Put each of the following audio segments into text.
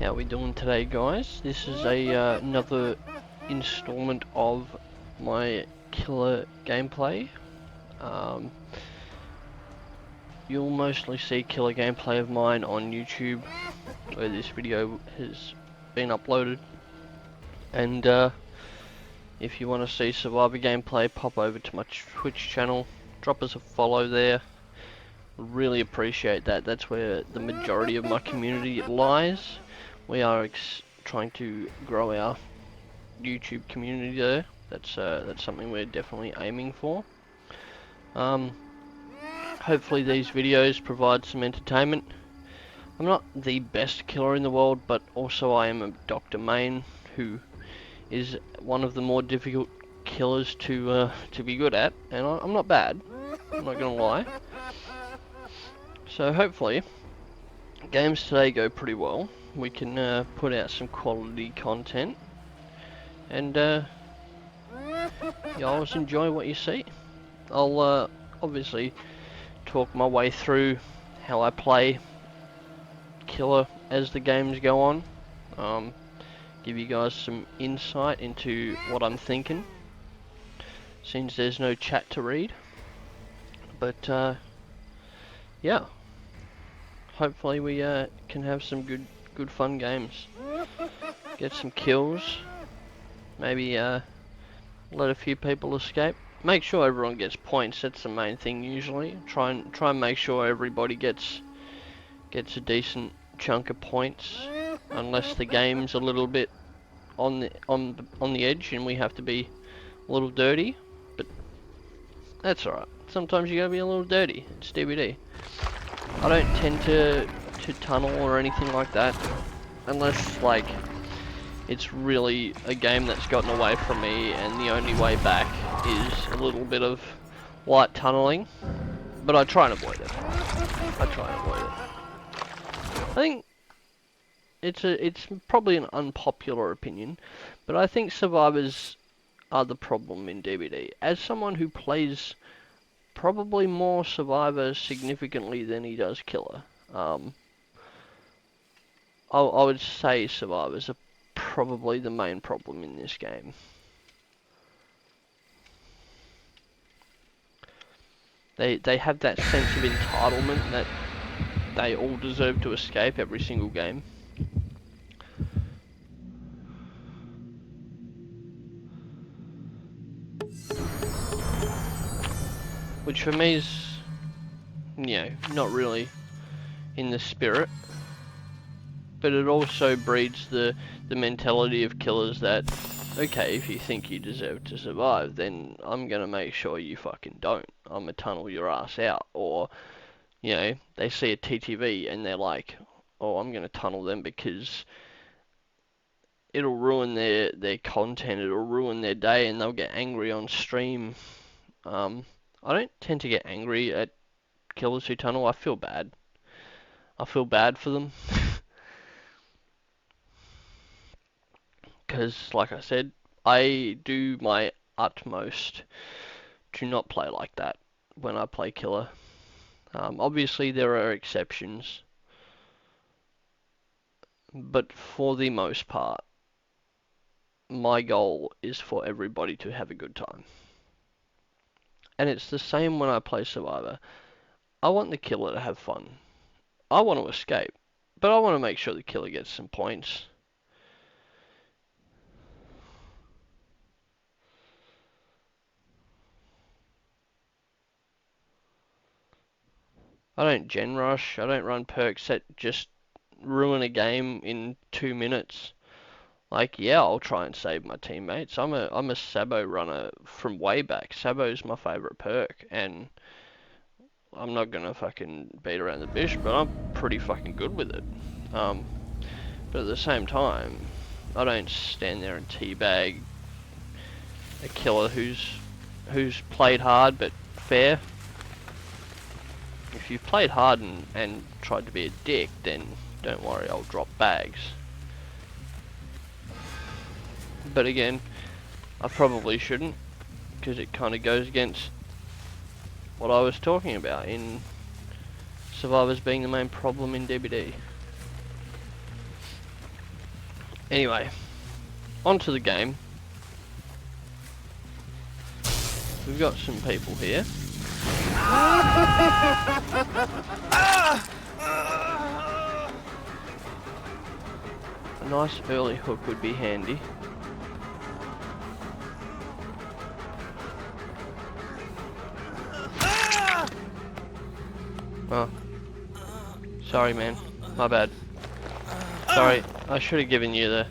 How we doing today, guys? This is another installment of my killer gameplay. Um, you'll mostly see killer gameplay of mine on YouTube, where this video has been uploaded. And if you want to see survivor gameplay, pop over to my Twitch channel, drop us a follow there. Really appreciate that. That's where the majority of my community lies. We are trying to grow our YouTube community there. That's something we're definitely aiming for. Hopefully these videos provide some entertainment. I'm not the best killer in the world, but also I am a Dr. Main, who is one of the more difficult killers to be good at, and I'm not bad. I'm not gonna lie. So hopefully games today go pretty well. We can put out some quality content, and you always enjoy what you see. I'll obviously talk my way through how I play killer as the games go on. Give you guys some insight into what I'm thinking, since there's no chat to read. But yeah, hopefully we can have some good fun games. Get some kills. Maybe let a few people escape. Make sure everyone gets points. That's the main thing usually. Try and make sure everybody gets a decent chunk of points, unless the game's a little bit on the edge and we have to be a little dirty. But that's alright. Sometimes you gotta be a little dirty. It's DBD. I don't tend to tunnel or anything like that, unless like it's really a game that's gotten away from me and the only way back is a little bit of light tunneling. But I try and avoid it. I think it's probably an unpopular opinion, but I think survivors are the problem in DBD. As someone who plays probably more survivor significantly than he does killer, I would say survivors are probably the main problem in this game. They have that sense of entitlement that they all deserve to escape every single game. Which for me is, you know, not really in the spirit. But it also breeds the mentality of killers that, okay, if you think you deserve to survive, then I'm gonna make sure you fucking don't. I'm gonna tunnel your ass out. Or, you know, they see a TTV and they're like, oh, I'm gonna tunnel them because it'll ruin their content, it'll ruin their day, and they'll get angry on stream. I don't tend to get angry at killers who tunnel. I feel bad. I feel bad for them. Because, like I said, I do my utmost to not play like that when I play killer. Obviously there are exceptions, but for the most part, my goal is for everybody to have a good time. And it's the same when I play survivor. I want the killer to have fun. I want to escape, but I want to make sure the killer gets some points. I don't gen rush, I don't run perks that just ruin a game in 2 minutes. Like, yeah, I'll try and save my teammates. I'm a Sabo runner from way back. Sabo's my favourite perk, and I'm not gonna fucking beat around the bush, but I'm pretty fucking good with it. But at the same time, I don't stand there and teabag a killer who's played hard but fair. If you've played hard and tried to be a dick, then don't worry, I'll drop bags. But again, I probably shouldn't, because it kind of goes against what I was talking about in survivors being the main problem in DBD. Anyway, on to the game. We've got some people here. A nice early hook would be handy. Oh. Sorry, man. My bad. Sorry, I should have given you the...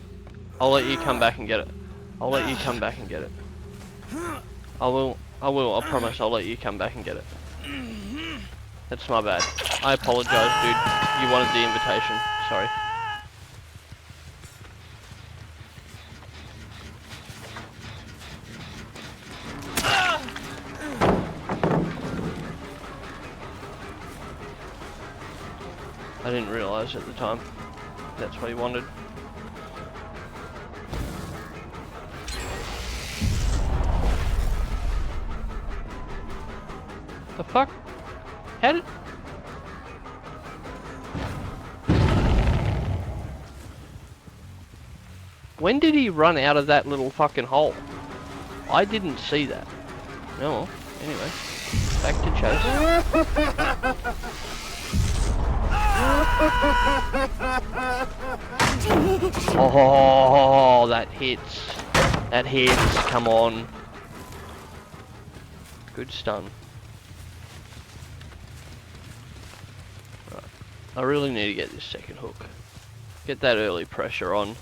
I'll let you come back and get it. I'll let you come back and get it. I will, I promise I'll let you come back and get it. That's my bad. I apologise, dude. You wanted the invitation. Sorry. I didn't realise at the time. That's what he wanted. The fuck? How did... When did he run out of that little fucking hole? I didn't see that. Oh, well, anyway. Back to chase. Oh, that hits. That hits. Come on. Good stun. Right. I really need to get this second hook. Get that early pressure on.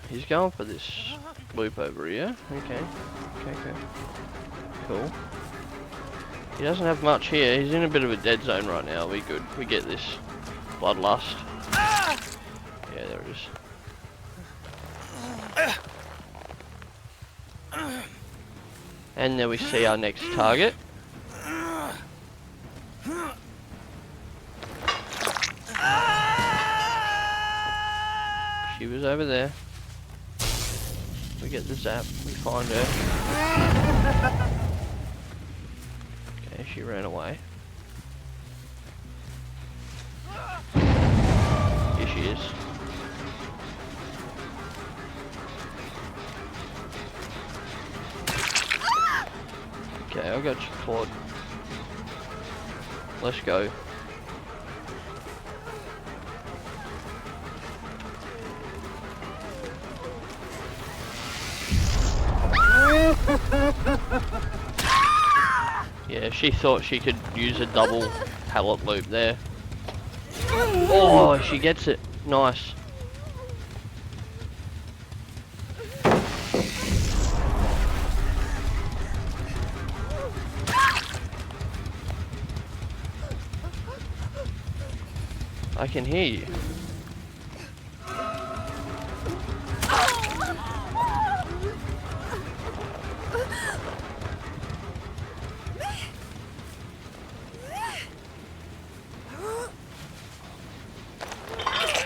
He's going for this loop over here. Okay. Okay. Cool. He doesn't have much here. He's in a bit of a dead zone right now. We good. We get this. Bloodlust. Yeah, there it is. And there we see our next target. She was over there. We get the zap. We find her. Okay, she ran away. Here she is. Okay, I got you, Claude. Let's go. Yeah, she thought she could use a double pallet loop there. Oh, she gets it. Nice. I can hear you.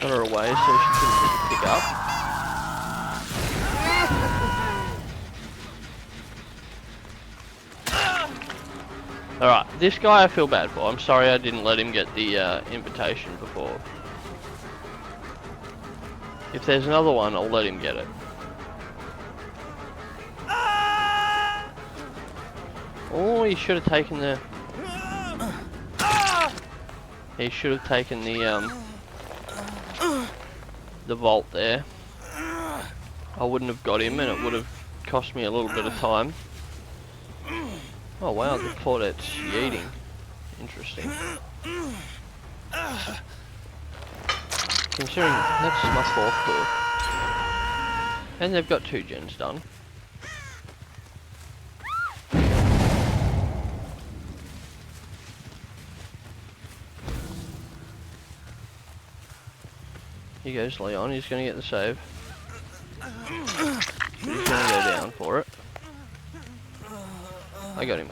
Got her away so she couldn't pick up. Alright, this guy I feel bad for. I'm sorry I didn't let him get the invitation before. If there's another one, I'll let him get it. Oh, he should have taken the... He should have taken the vault there. I wouldn't have got him and it would have cost me a little bit of time. Oh wow, the Claudette's yeeting. Interesting. Considering that's my fourth hook. And they've got 2 gens done. Here goes Leon, he's going to get the save. He's going to go down for it. I got him.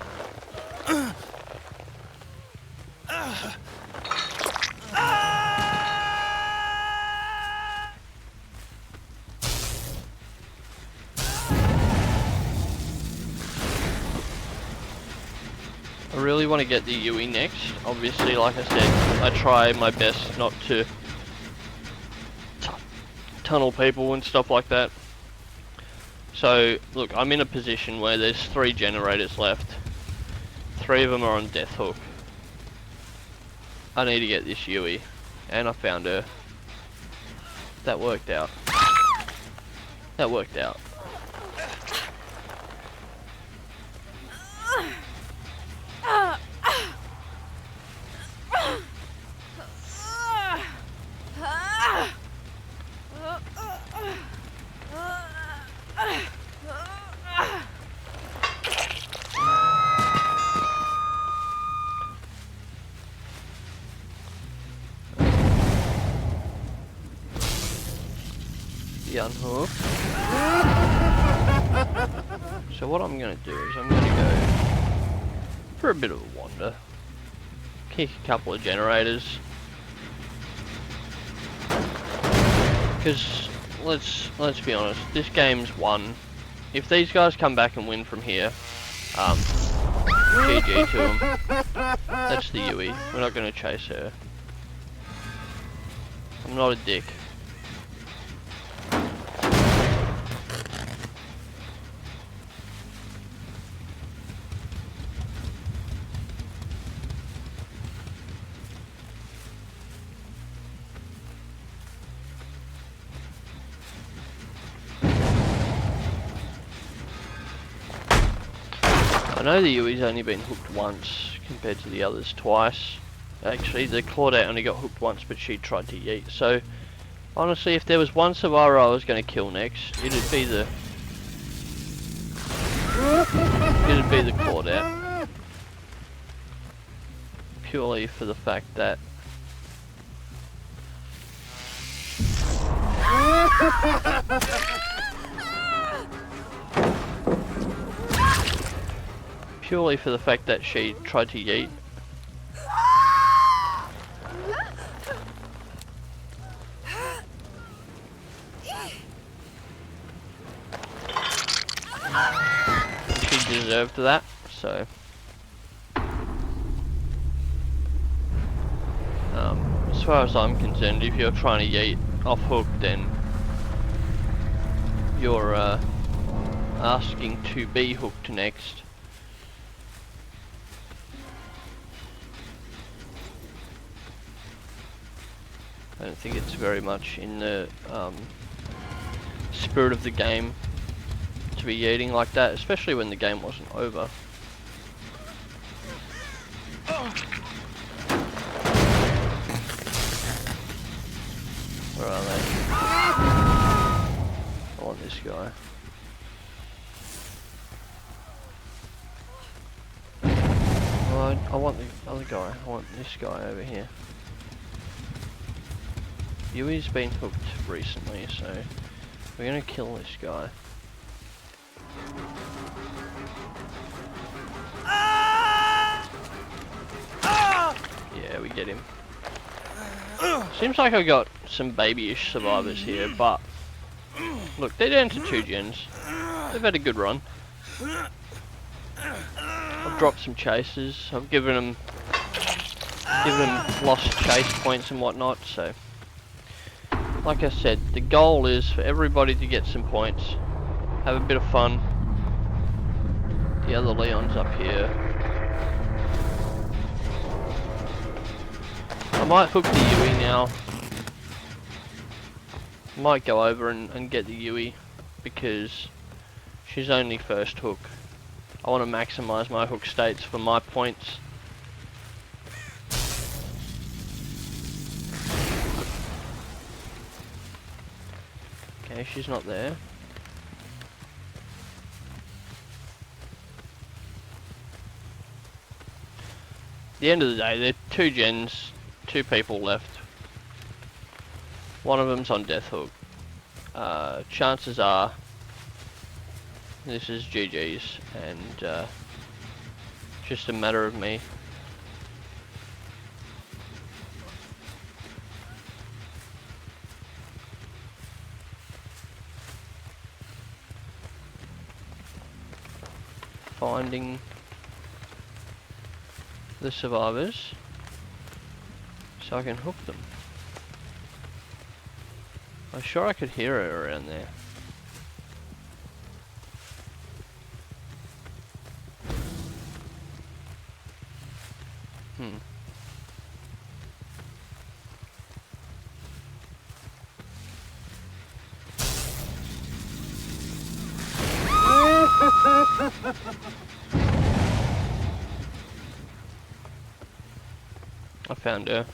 I really want to get the Yui next. Obviously, like I said, I try my best not to tunnel people and stuff like that. So, look, I'm in a position where there's 3 generators left. 3 of them are on Death Hook. I need to get this Yui, and I found her. That worked out. That worked out. Unhook. So what I'm going to do is I'm going to go for a bit of a wander, kick a couple of generators, because let's be honest, this game's won. If these guys come back and win from here, GG to them. That's the Yui. We're not going to chase her. I'm not a dick. I know the Yui's only been hooked once compared to the others twice. Actually, the Claudette only got hooked once, but she tried to yeet. So, honestly, if there was one survivor I was going to kill next, it'd be the Claudette. Purely for the fact that she tried to yeet. She deserved that, so as far as I'm concerned, if you're trying to yeet off hook, then you're asking to be hooked next. I don't think it's very much in the spirit of the game to be yeeting like that, especially when the game wasn't over. Where are they? I want this guy. Well, I want the other guy. I want this guy over here. Yui's been hooked recently, so we're gonna kill this guy. Yeah, we get him. Seems like I've got some babyish survivors here, but look, they're down to 2 gens. They've had a good run. I've dropped some chases. I've given them lost chase points and whatnot, so like I said, the goal is for everybody to get some points, have a bit of fun. The other Leon's up here. I might hook the Yui now. Might go over and get the Yui because she's only first hook. I want to maximise my hook states for my points. Okay, she's not there. At the end of the day, there are 2 gens, 2 people left. One of them's on Death Hook. Chances are this is GG's, and just a matter of me finding the survivors so I can hook them. I'm sure I could hear it around there. Hmm. I found her.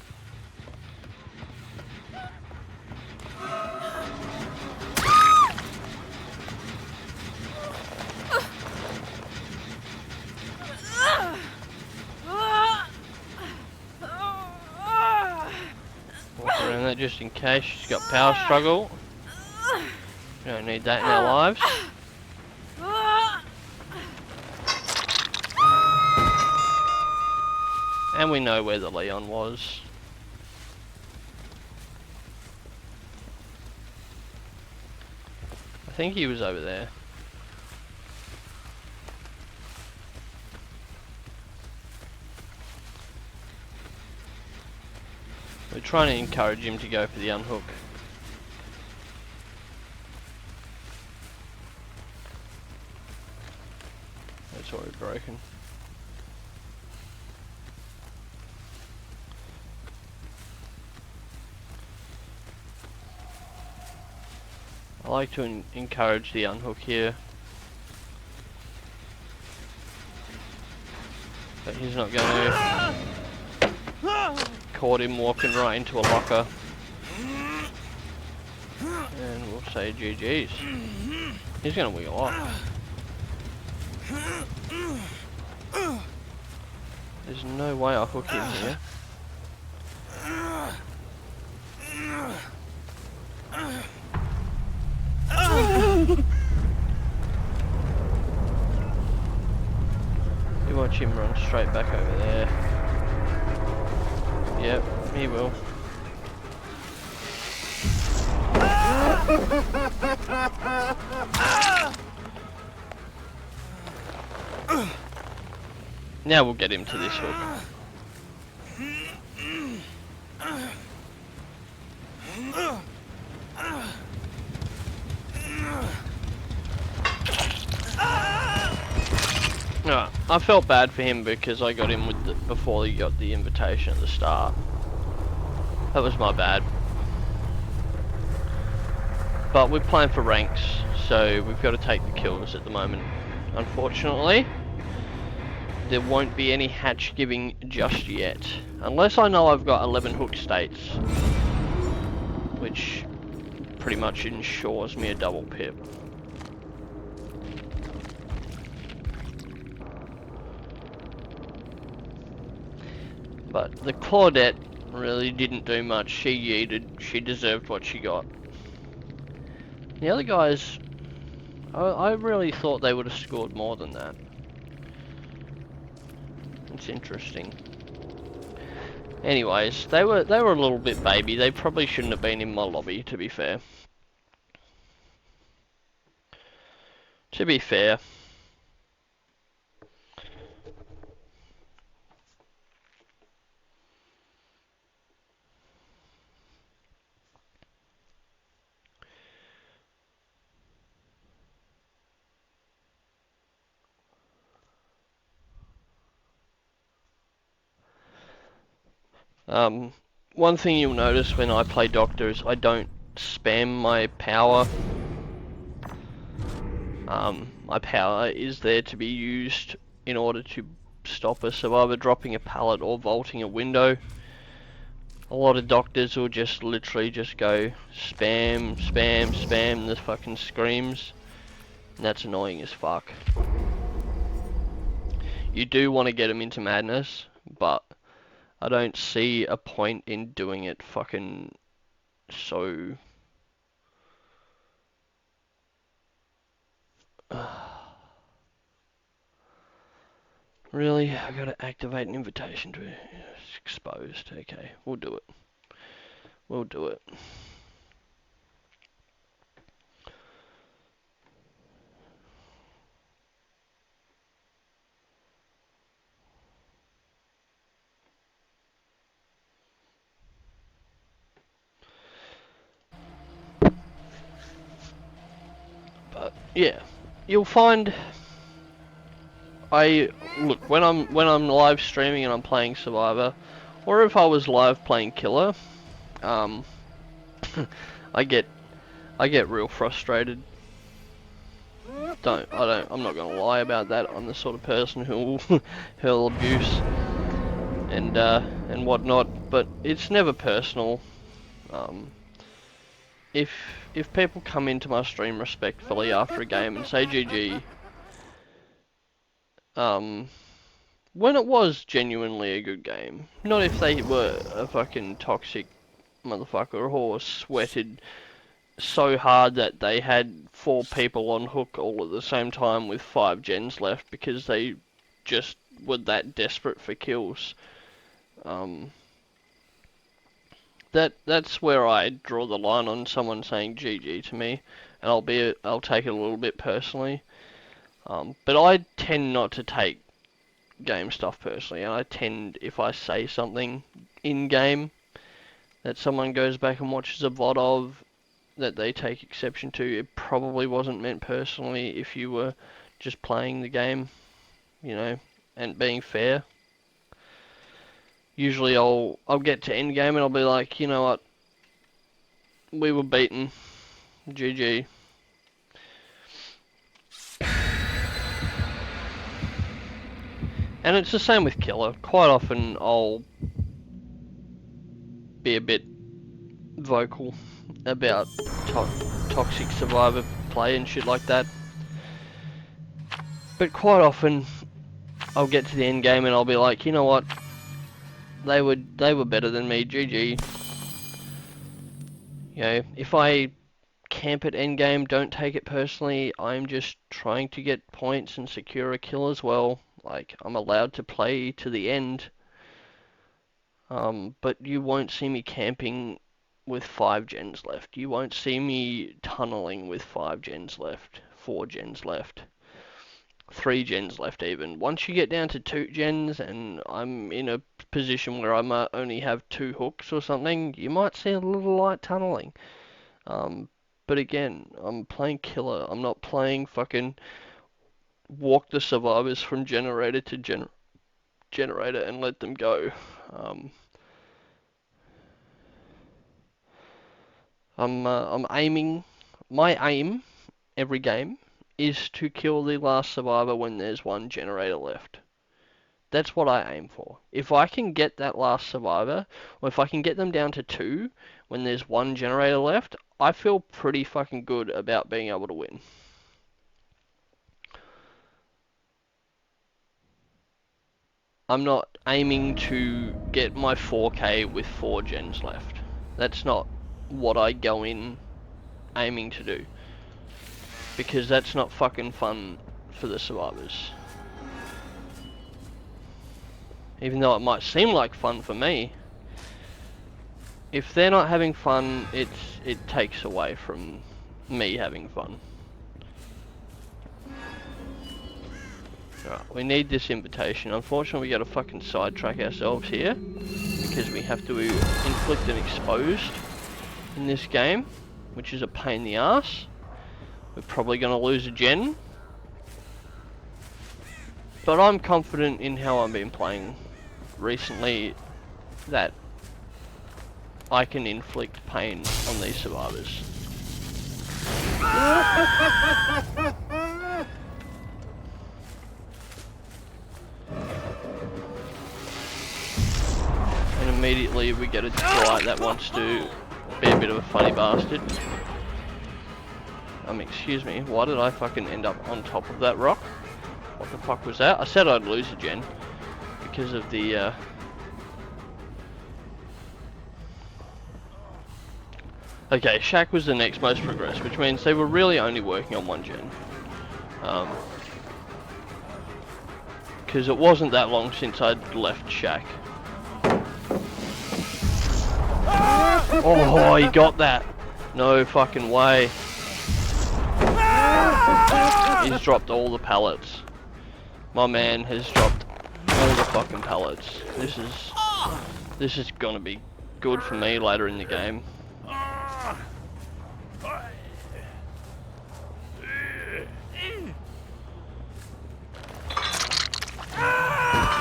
Walk around that just in case she's got power struggle. We don't need that in our lives. And we know where the Leon was. I think he was over there. We're trying to encourage him to go for the unhook. That's already broken. I like to encourage the unhook here. But he's not going to. Caught him walking right into a locker. And we'll say GG's. He's going to wiggle off. There's no way I'll hook him here. You watch him run straight back over there. Yep, he will. Now we'll get him to this hook. I felt bad for him because I got him with before he got the invitation at the start. That was my bad. But we're playing for ranks, so we've got to take the kills at the moment. Unfortunately, there won't be any hatch giving just yet. Unless I know I've got 11 hook states. Which pretty much ensures me a double pip. But the Claudette really didn't do much. She yeeted. She deserved what she got. The other guys, I really thought they would have scored more than that. It's interesting. Anyways, they were a little bit baby. They probably shouldn't have been in my lobby, to be fair. To be fair. One thing you'll notice when I play Doctor is I don't spam my power. My power is there to be used in order to stop us of either dropping a pallet or vaulting a window. A lot of doctors will just literally just go spam, spam, spam the fucking screams. And that's annoying as fuck. You do want to get them into madness, but I don't see a point in doing it fucking so... Really? I gotta activate an invitation to exposed. Okay, we'll do it. We'll do it. Yeah, you'll find look when I'm live streaming and I'm playing Survivor, or if I was live playing Killer, um, I get real frustrated. I'm not gonna lie about that. I'm the sort of person who'll abuse and whatnot, but it's never personal. Um, if people come into my stream respectfully after a game and say GG, when it was genuinely a good game, not if they were a fucking toxic motherfucker or sweated so hard that they had 4 people on hook all at the same time with 5 gens left because they just were that desperate for kills. That's where I draw the line on someone saying GG to me, and I'll take it a little bit personally. But I tend not to take game stuff personally, and I tend, if I say something in game that someone goes back and watches a VOD of that they take exception to, it probably wasn't meant personally if you were just playing the game, you know, and being fair. Usually I'll get to end game and I'll be like, you know what, we were beaten, GG. And it's the same with Killer. Quite often I'll be a bit vocal about toxic Survivor play and shit like that. But quite often I'll get to the end game and I'll be like, you know what, they were better than me, GG. You know, if I camp at end game, don't take it personally. I'm just trying to get points and secure a kill as well. Like, I'm allowed to play to the end. But you won't see me camping with 5 gens left. You won't see me tunneling with 5 gens left, 4 gens left, 3 gens left even. Once you get down to 2 gens and I'm in a position where I might only have 2 hooks or something, you might see a little light tunneling. But again, I'm playing Killer. I'm not playing fucking walk the survivors from generator to generator and let them go. I'm aiming. My aim every game is to kill the last survivor when there's 1 generator left. That's what I aim for. If I can get that last survivor, or if I can get them down to 2 when there's 1 generator left, I feel pretty fucking good about being able to win. I'm not aiming to get my 4K with 4 gens left. That's not what I go in aiming to do. Because that's not fucking fun for the survivors. Even though it might seem like fun for me, if they're not having fun, it takes away from me having fun. Right, we need this invitation. Unfortunately, we gotta fucking sidetrack ourselves here because we have to inflict an exposed in this game, which is a pain in the ass. We're probably gonna lose a gen, but I'm confident in how I've been playing recently that I can inflict pain on these survivors. And immediately we get a guy that wants to be a bit of a funny bastard. Excuse me, why did I fucking end up on top of that rock? What the fuck was that? I said I'd lose a gen because of the Okay, Shaq was the next most progressed, which means they were really only working on 1 gen. Because it wasn't that long since I'd left Shaq. Oh, he got that. No fucking way. He's dropped all the pallets. My man has dropped all the fucking pallets. This is gonna be good for me later in the game.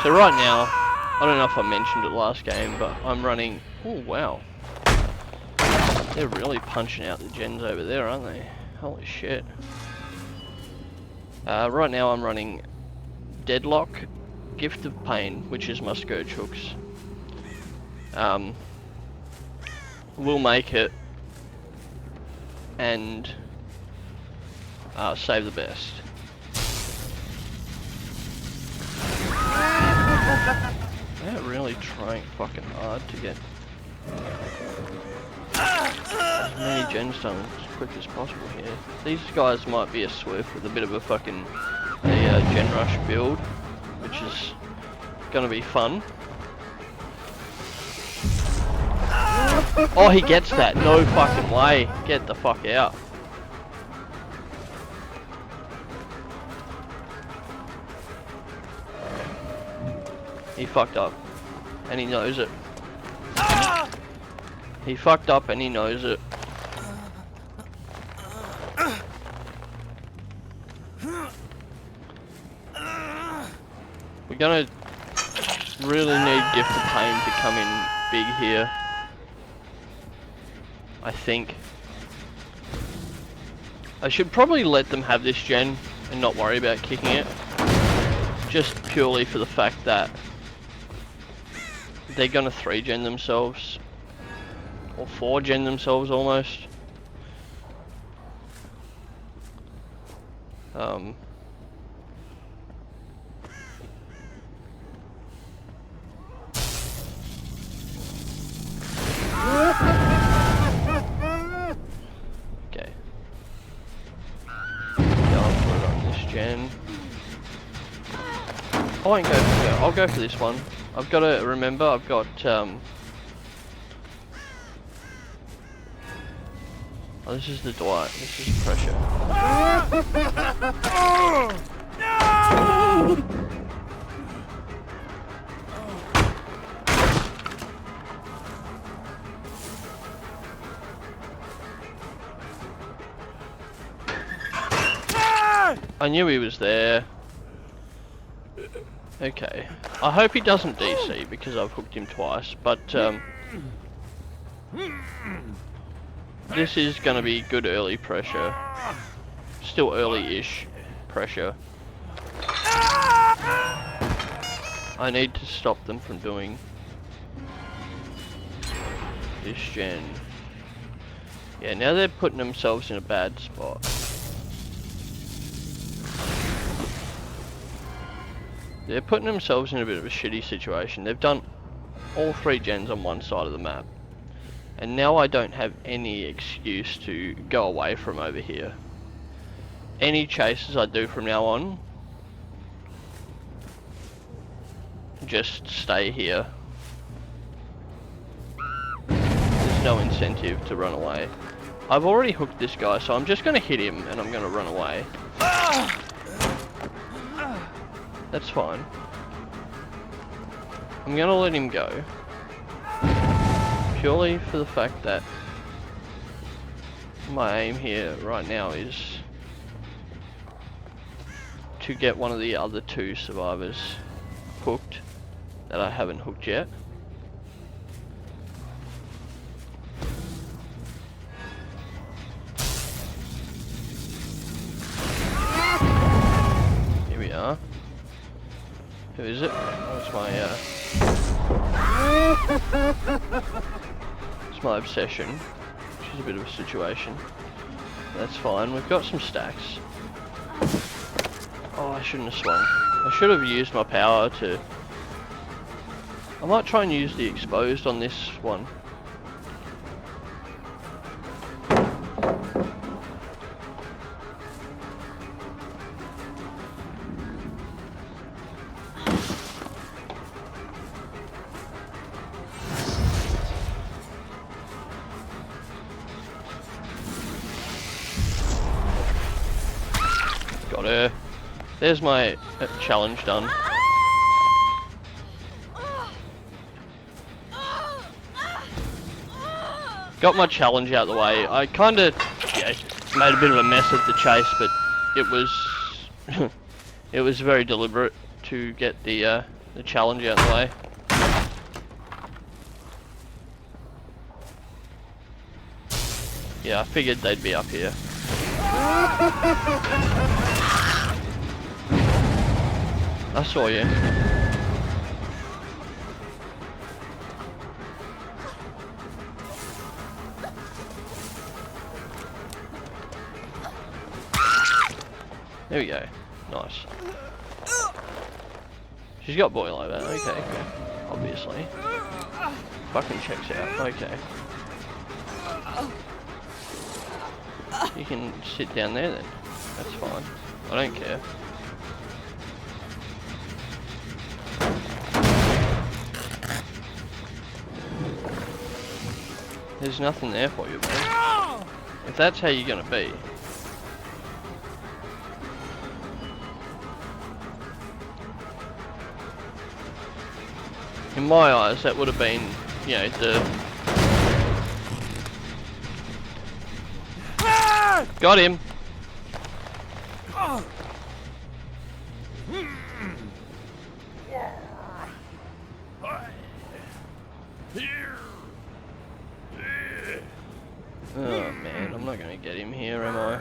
So right now, I don't know if I mentioned it last game, but I'm running... Oh, wow. They're really punching out the gens over there, aren't they? Holy shit. Right now I'm running Deadlock, Gift of Pain, which is my Scourge hooks. We'll make it, and save the best. They're really trying fucking hard to get as many gens done as quick as possible here. These guys might be a Swift with a bit of a fucking gen rush build, which is gonna be fun. Oh, he gets that. No fucking way. Get the fuck out. He fucked up. And he knows it. He fucked up and he knows it. We're gonna really need Gift of Pain to come in big here. I think. I should probably let them have this gen and not worry about kicking it. Just purely for the fact that they're gonna 3-gen themselves. Or 4-gen themselves almost. Okay. Yeah, I'll put it on this gen. I won't go for that. I'll go for this one. I've got to remember, I've got oh, this is the Dwight. This is pressure. No! I knew he was there. Okay. I hope he doesn't DC because I've hooked him twice, but this is going to be good early pressure. Still early-ish pressure. I need to stop them from doing this gen. Yeah, now they're putting themselves in a bad spot. They're putting themselves in a bit of a shitty situation. They've done all 3 gens on one side of the map. And now I don't have any excuse to go away from over here. Any chases I do from now on, just stay here. There's no incentive to run away. I've already hooked this guy, so I'm just going to hit him and I'm going to run away. That's fine. I'm going to let him go. Purely for the fact that my aim here right now is to get one of the other 2 survivors hooked that I haven't hooked yet. Here we are. Who is it? Oh, it's my it's my obsession, which is a bit of a situation. That's fine. We've got some stacks. Oh, I shouldn't have swung. I should have used my power to... I might try and use the exposed on this one. Got her. There's my challenge done. Got my challenge out of the way. I kind of made a bit of a mess of the chase, but it was it was very deliberate to get the the challenge out of the way. Yeah, I figured they'd be up here. I saw you. There we go. Nice. She's got boil over. Okay, okay. Obviously. Fucking checks out. Okay. You can sit down there then. That's fine. I don't care. There's nothing there for you, man. If that's how you're gonna be. In my eyes, that would have been, you know, the... Got him! Oh man, I'm not gonna get him here, am I?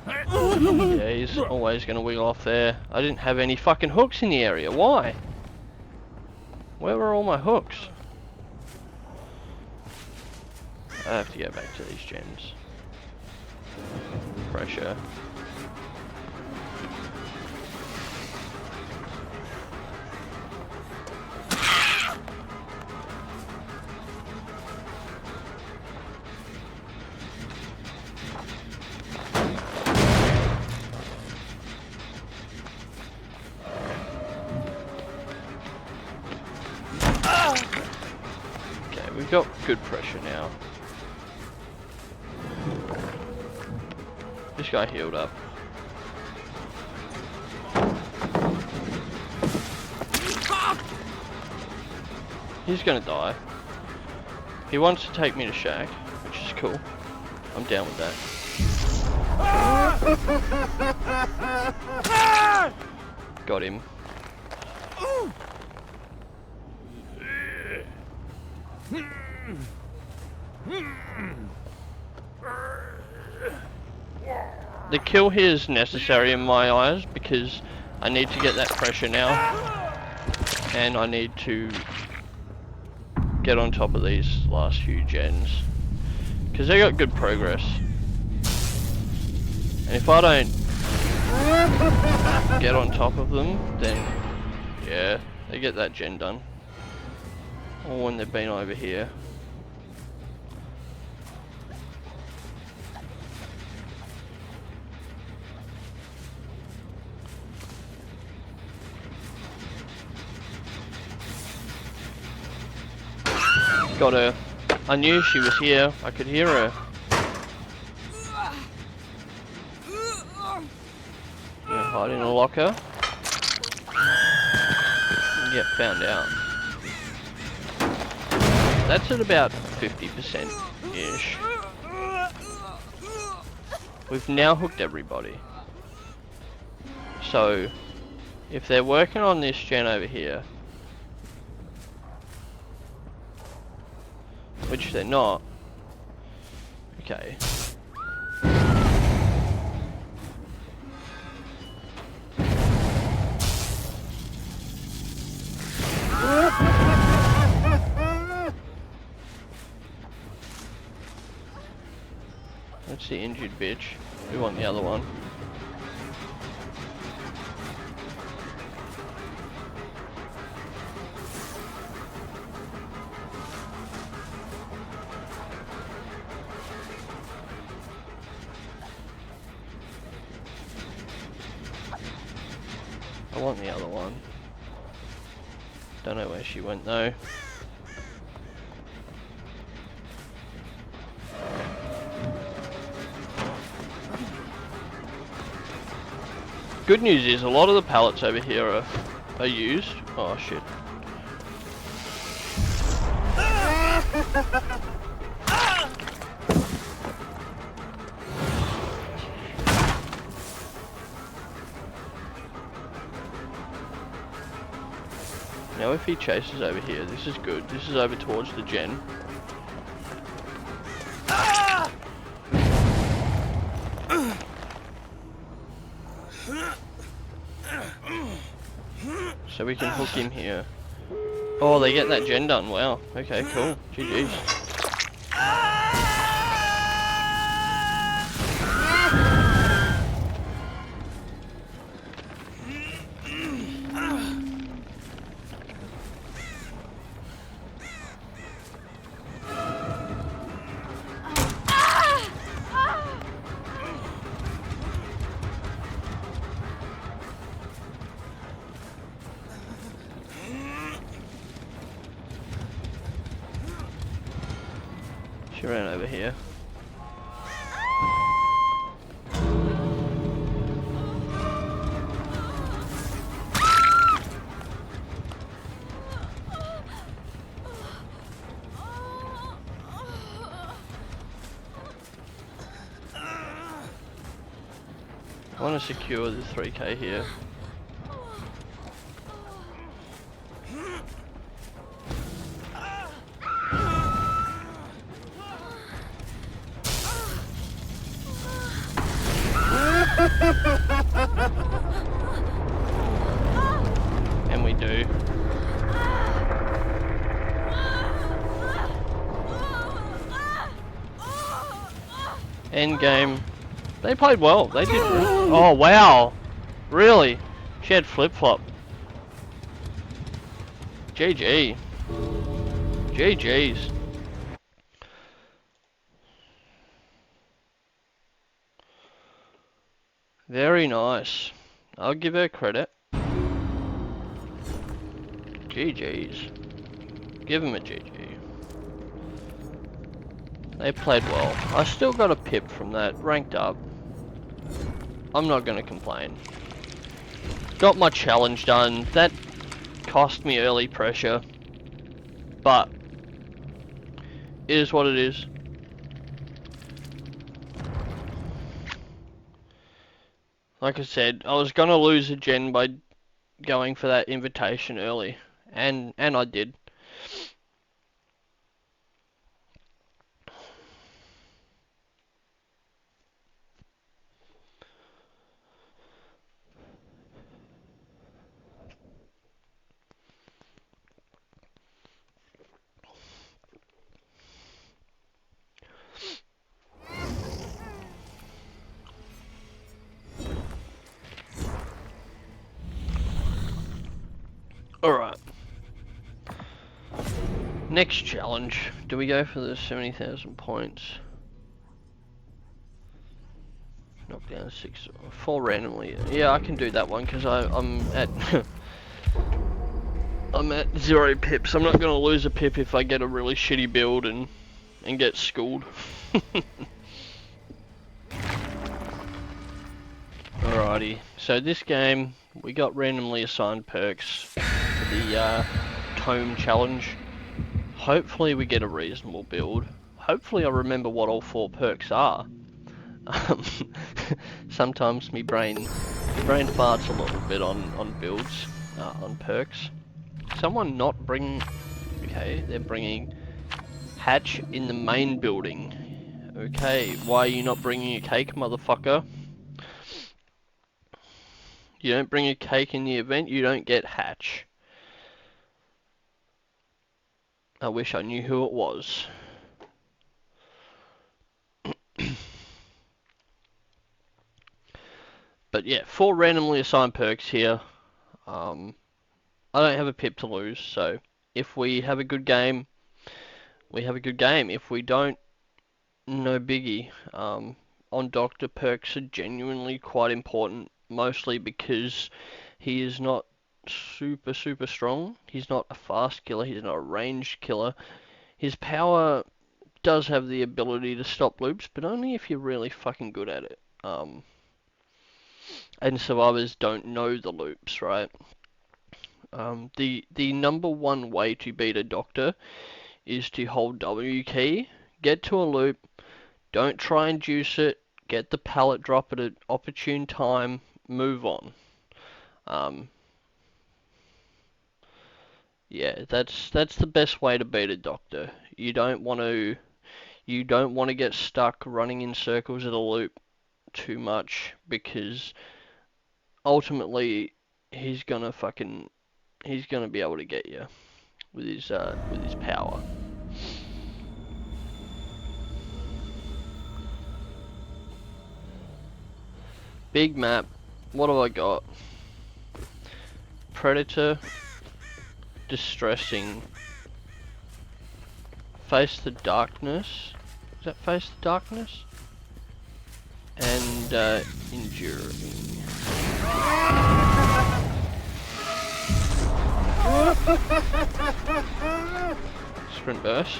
Yeah, he's always gonna wiggle off there. I didn't have any fucking hooks in the area. Why? Where were all my hooks? I have to go back to these gens. Pressure. Okay, we've got good pressure now. This guy healed up. He's gonna die. He wants to take me to Shack, which is cool. I'm down with that. Got him. The kill here is necessary in my eyes because I need to get that pressure now, and I need to get on top of these last few gens because they got good progress, and if I don't get on top of them, then yeah, they get that gen done, or when they've been over here. Got her. I knew she was here. I could hear her. Yeah, hide in a locker. And get found out. That's at about 50%-ish. We've now hooked everybody. So, if they're working on this gen over here, which they're not. Okay. That's the injured bitch. We want the other one. I want the other one. Don't know where she went though. Good news is a lot of the pallets over here are used. Oh shit. know if he chases over here. This is good. This is over towards the gen. So we can hook him here. Oh, they get that gen done. Wow. Okay, cool. GG's. She ran over here. I want to secure the 3k here. And we do. End game. They played well. They did. Oh wow, really? She had flip flop. GG. GG's. Very nice. I'll give her credit. GG's. Give him a GG. They played well. I still got a pip from that. Ranked up. I'm not gonna complain. Got my challenge done. That cost me early pressure. But it is what it is. Like I said, I was gonna lose a gen by going for that invitation early. And I did. Alright. Next challenge. Do we go for the 70,000 points? Knock down 6 or 4 randomly. Yeah, I can do that one because I'm at I'm at 0 pips. I'm not gonna lose a pip if I get a really shitty build and get schooled. Alrighty. So this game we got randomly assigned perks for the Tome challenge. Hopefully we get a reasonable build. Hopefully I remember what all 4 perks are. Sometimes my brain farts a little bit on builds, on perks. Someone not bring... Okay, they're bringing hatch in the main building. Okay, why are you not bringing a cake, motherfucker? You don't bring a cake in the event, you don't get hatch. I wish I knew who it was. But yeah, 4 randomly assigned perks here. I don't have a pip to lose, so if we have a good game, we have a good game. If we don't, no biggie. On Doctor, perks are genuinely quite important, mostly because he is not super strong. He's not a fast killer, he's not a ranged killer. His power does have the ability to stop loops, but only if you're really fucking good at it. And survivors don't know the loops, right? The number one way to beat a Doctor is to hold W key, get to a loop, don't try and juice it, get the pallet drop at an opportune time, move on. Yeah, that's the best way to beat a doctor. You don't want to get stuck running in circles at a loop too much, because ultimately he's gonna be able to get you with his power. Big map. What have I got? Predator, distressing, face the darkness. Is that face the darkness? And enduring. Sprint burst.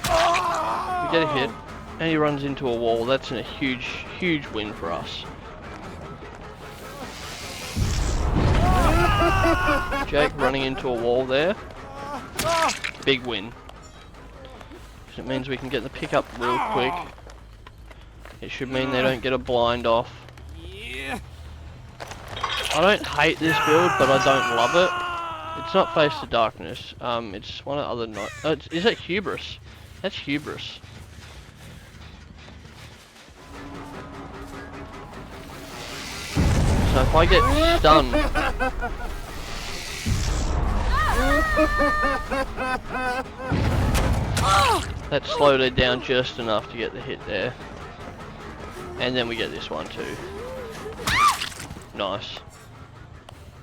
We get a hit, and he runs into a wall. That's a huge win for us. Jake running into a wall there. Big win. It means we can get the pickup real quick. It should mean they don't get a blind off. I don't hate this build, but I don't love it. It's not Face the Darkness. It's one of the other is it Hubris? That's Hubris. So if I get stunned, that slowed her down just enough to get the hit there. And then we get this one too. Nice.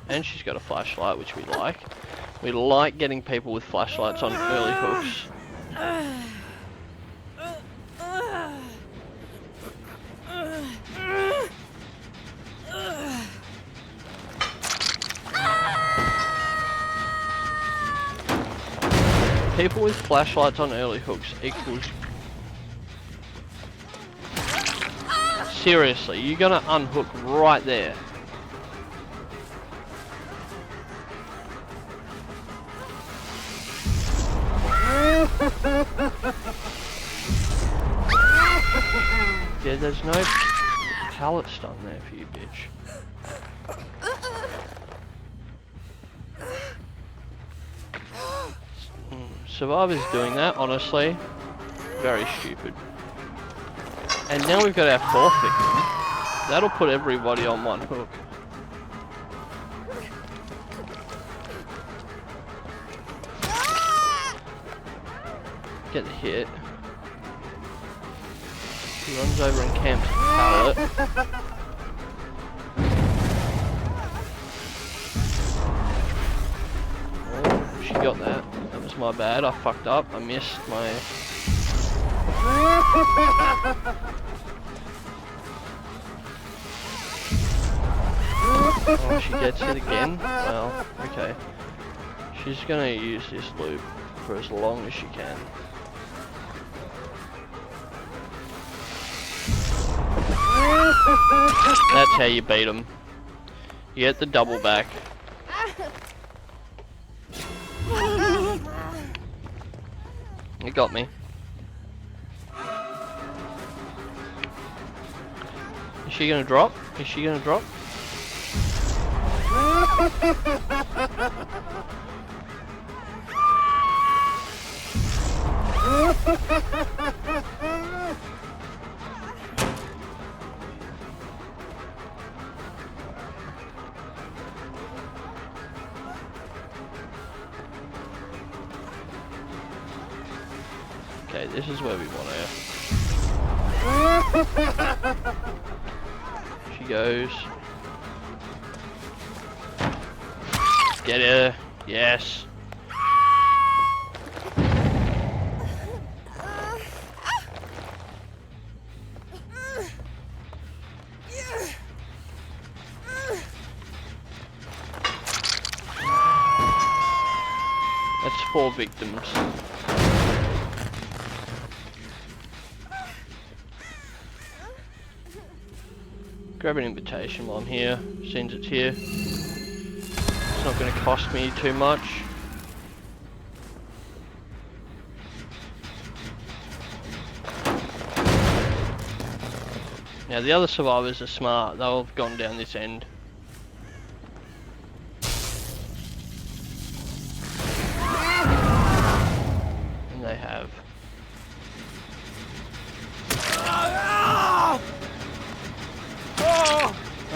And she's got a flashlight, which we like. We like getting people with flashlights on early hooks. People with flashlights on early hooks equals... Seriously, you're gonna unhook right there. Yeah, there's no pallet stun there for you, bitch. Survivor's doing that, honestly. Very stupid. And now we've got our fourth victim. That'll put everybody on one hook. Get the hit. He runs over and camps the pallet. Oh, she got that. That was my bad. I fucked up. I missed my... Oh, she gets it again? Well, okay. She's gonna use this loop for as long as she can. That's how you beat them. You get the double back. You got me. Is she gonna drop? Is she gonna drop? Okay, this is where we want her. She goes. Get her. Yes. That's 4 victims. Grab an invitation while I'm here, since it's here. It's not going to cost me too much. Now the other survivors are smart, they'll have gone down this end.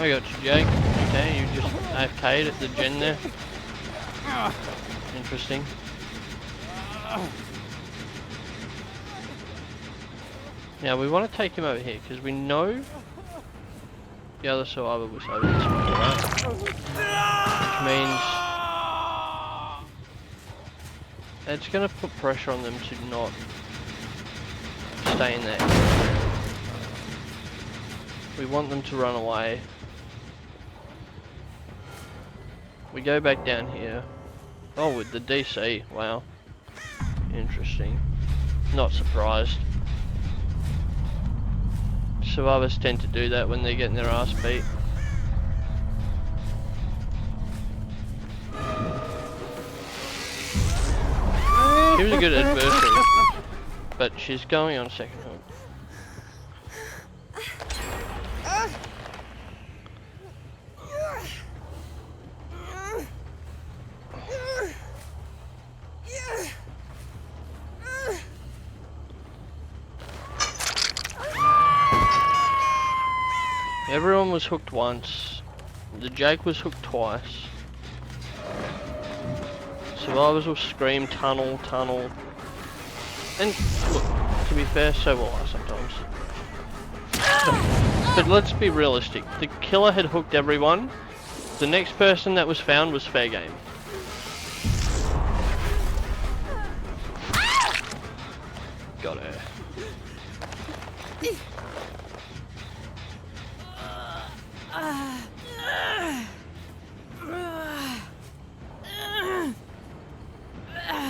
I got you, Jake. Okay, you just AFK'd at the gen there. Interesting. Now we want to take him over here because we know the other survivor was over this way, right? Which means it's going to put pressure on them to not stay in there. We want them to run away. We go back down here. Oh, with the DC, wow. Interesting. Not surprised. Survivors tend to do that when they're getting their ass beat. She was a good adversary, but she's going on second hook. Everyone was hooked once. The Jake was hooked twice. Survivors will scream tunnel, tunnel. And look, to be fair, so will I sometimes. But let's be realistic. The killer had hooked everyone. The next person that was found was fair game. Got her.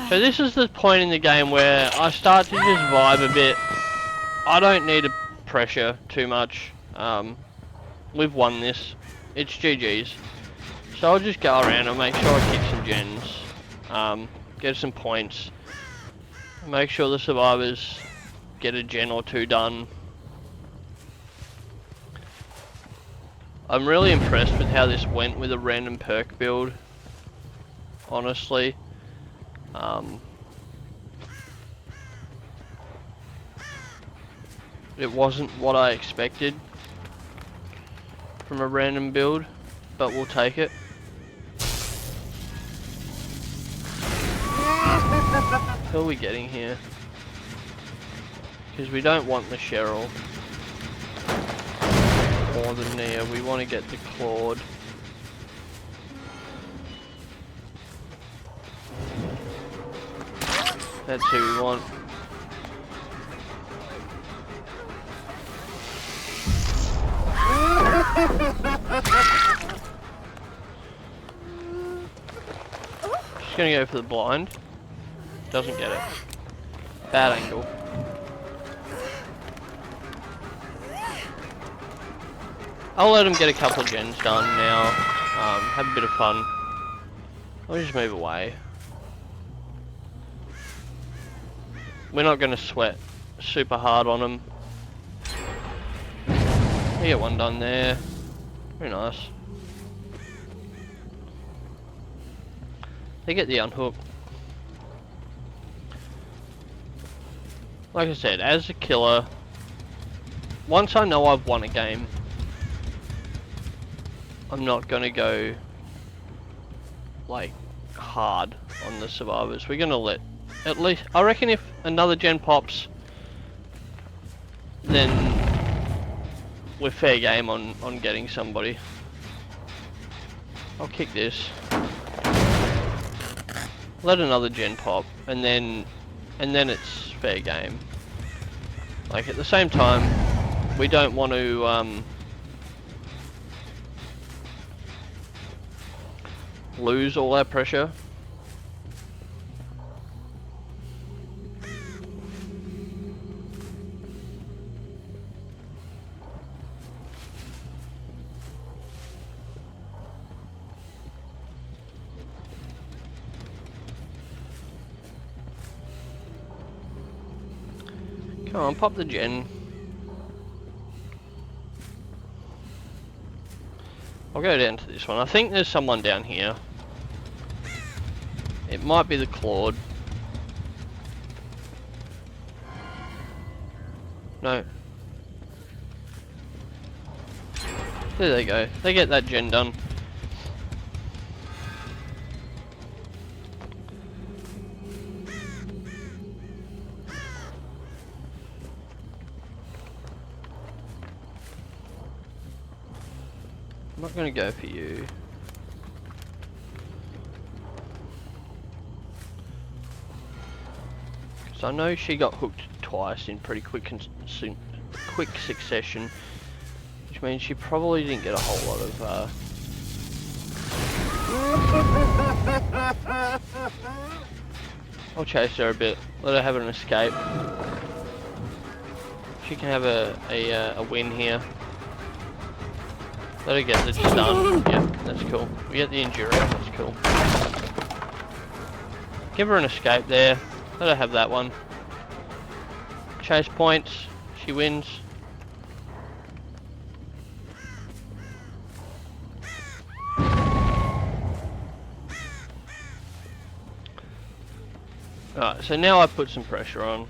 So this is the point in the game where I start to just vibe a bit. I don't need to pressure too much. We've won this. It's GG's. So I'll just go around and make sure I kick some gens. Get some points. Make sure the survivors get a gen or two done. I'm really impressed with how this went with a random perk build. Honestly. It wasn't what I expected from a random build, but we'll take it. Who are we getting here? Because we don't want the Cheryl or the Nia, we want to get the Claude. That's who we want. Just gonna go for the blind. Doesn't get it. Bad angle. I'll let him get a couple of gens done now. Have a bit of fun. I'll just move away. We're not going to sweat super hard on them. We get one done there. Very nice. They get the unhook. Like I said, as a killer, once I know I've won a game, I'm not going to go like hard on the survivors. We're going to let at least, I reckon if another gen pops, then we're fair game on getting somebody. I'll kick this. Let another gen pop, and then it's fair game. Like at the same time, we don't want to lose all our pressure. Come on, pop the gen. I'll go down to this one. I think there's someone down here. It might be the Claude. No. There they go. They get that gen done. I'm not gonna go for you. Because I know she got hooked twice in pretty quick succession. Which means she probably didn't get a whole lot of, I'll chase her a bit. Let her have an escape. She can have a win here. Let her get the stun. Yep, that's cool. We get the injury. That's cool. Give her an escape there. Let her have that one. Chase points. She wins. Alright, so now I put some pressure on.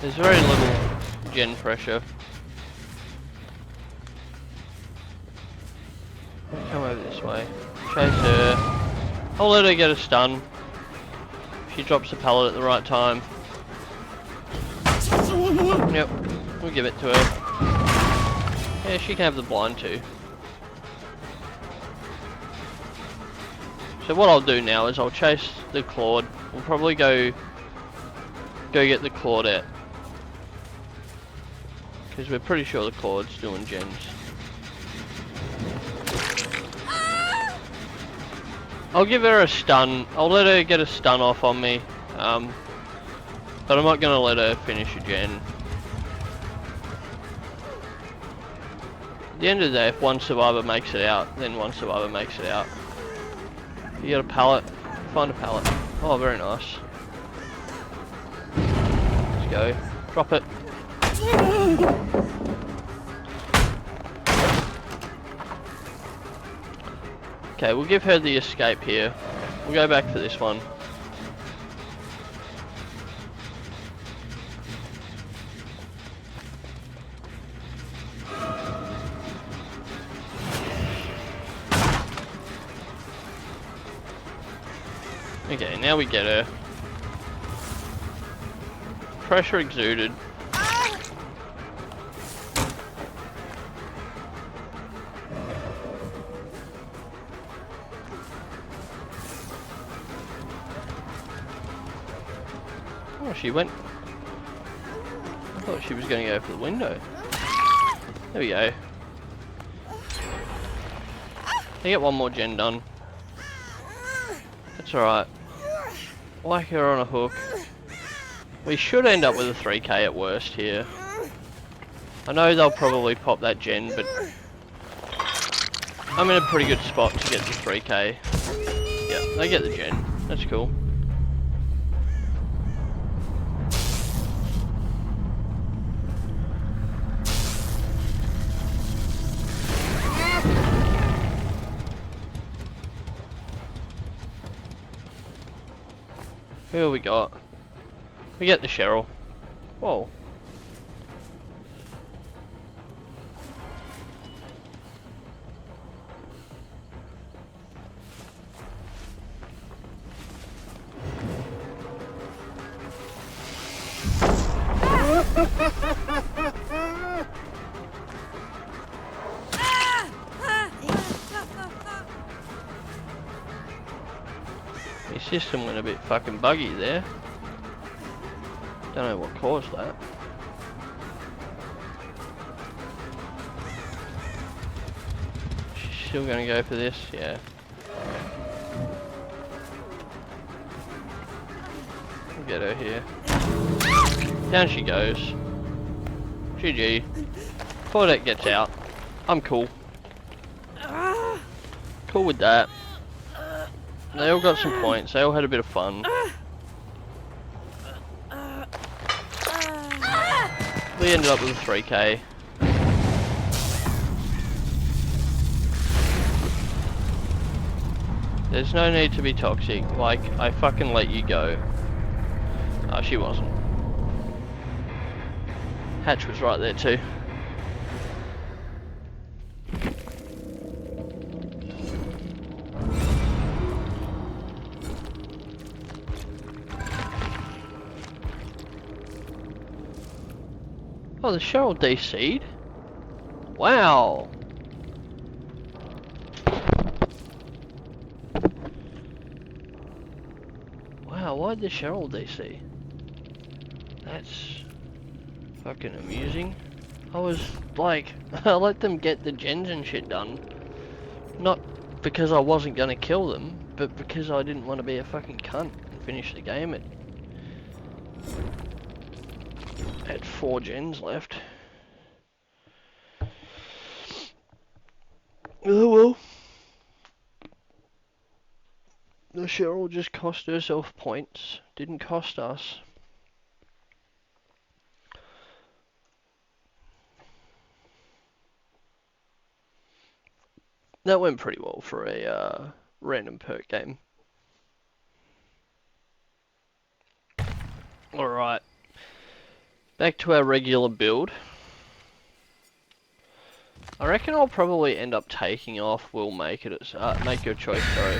There's very little gen pressure. Come over this way. Chase her. I'll let her get a stun. She drops the pallet at the right time. Yep, we'll give it to her. Yeah, she can have the blind too. So what I'll do now is I'll chase the Claude. We'll probably go get the Claudette. Because we're pretty sure the Claude's doing gens. I'll give her a stun. I'll let her get a stun off on me. But I'm not going to let her finish a gen. At the end of the day, if one survivor makes it out, then one survivor makes it out. You get a pallet, find a pallet. Oh, very nice. Let's go. Drop it. Okay, we'll give her the escape here. We'll go back for this one. Okay, now we get her. Pressure exuded. Oh, she went. I thought she was going to go for the window. There we go. I get one more gen done. That's alright. Whack her on a hook. We should end up with a 3k at worst here. I know they'll probably pop that gen, but I'm in a pretty good spot to get the 3k. Yeah, they get the gen. That's cool. Who have we got? We get the Cheryl. Whoa. The system went a bit fucking buggy there. Don't know what caused that. She's still gonna go for this, yeah. We'll get her here. Down she goes. GG. Claudette gets out. I'm cool. Cool with that. They all got some points. They all had a bit of fun. We ended up with a 3k. There's no need to be toxic. Like, I fucking let you go. Oh, she wasn't. Hatch was right there too. Oh, the Cheryl DC'd? Wow! Wow, why'd the Cheryl DC? That's fucking amusing. I was like, I let them get the gens and shit done. Not because I wasn't gonna kill them, but because I didn't want to be a fucking cunt and finish the game at 4 gens left. Oh well. The Cheryl just cost herself points. Didn't cost us. That went pretty well for a random perk game. Alright. Back to our regular build. I reckon I'll probably end up taking off Will Make It, Make Your Choice, sorry,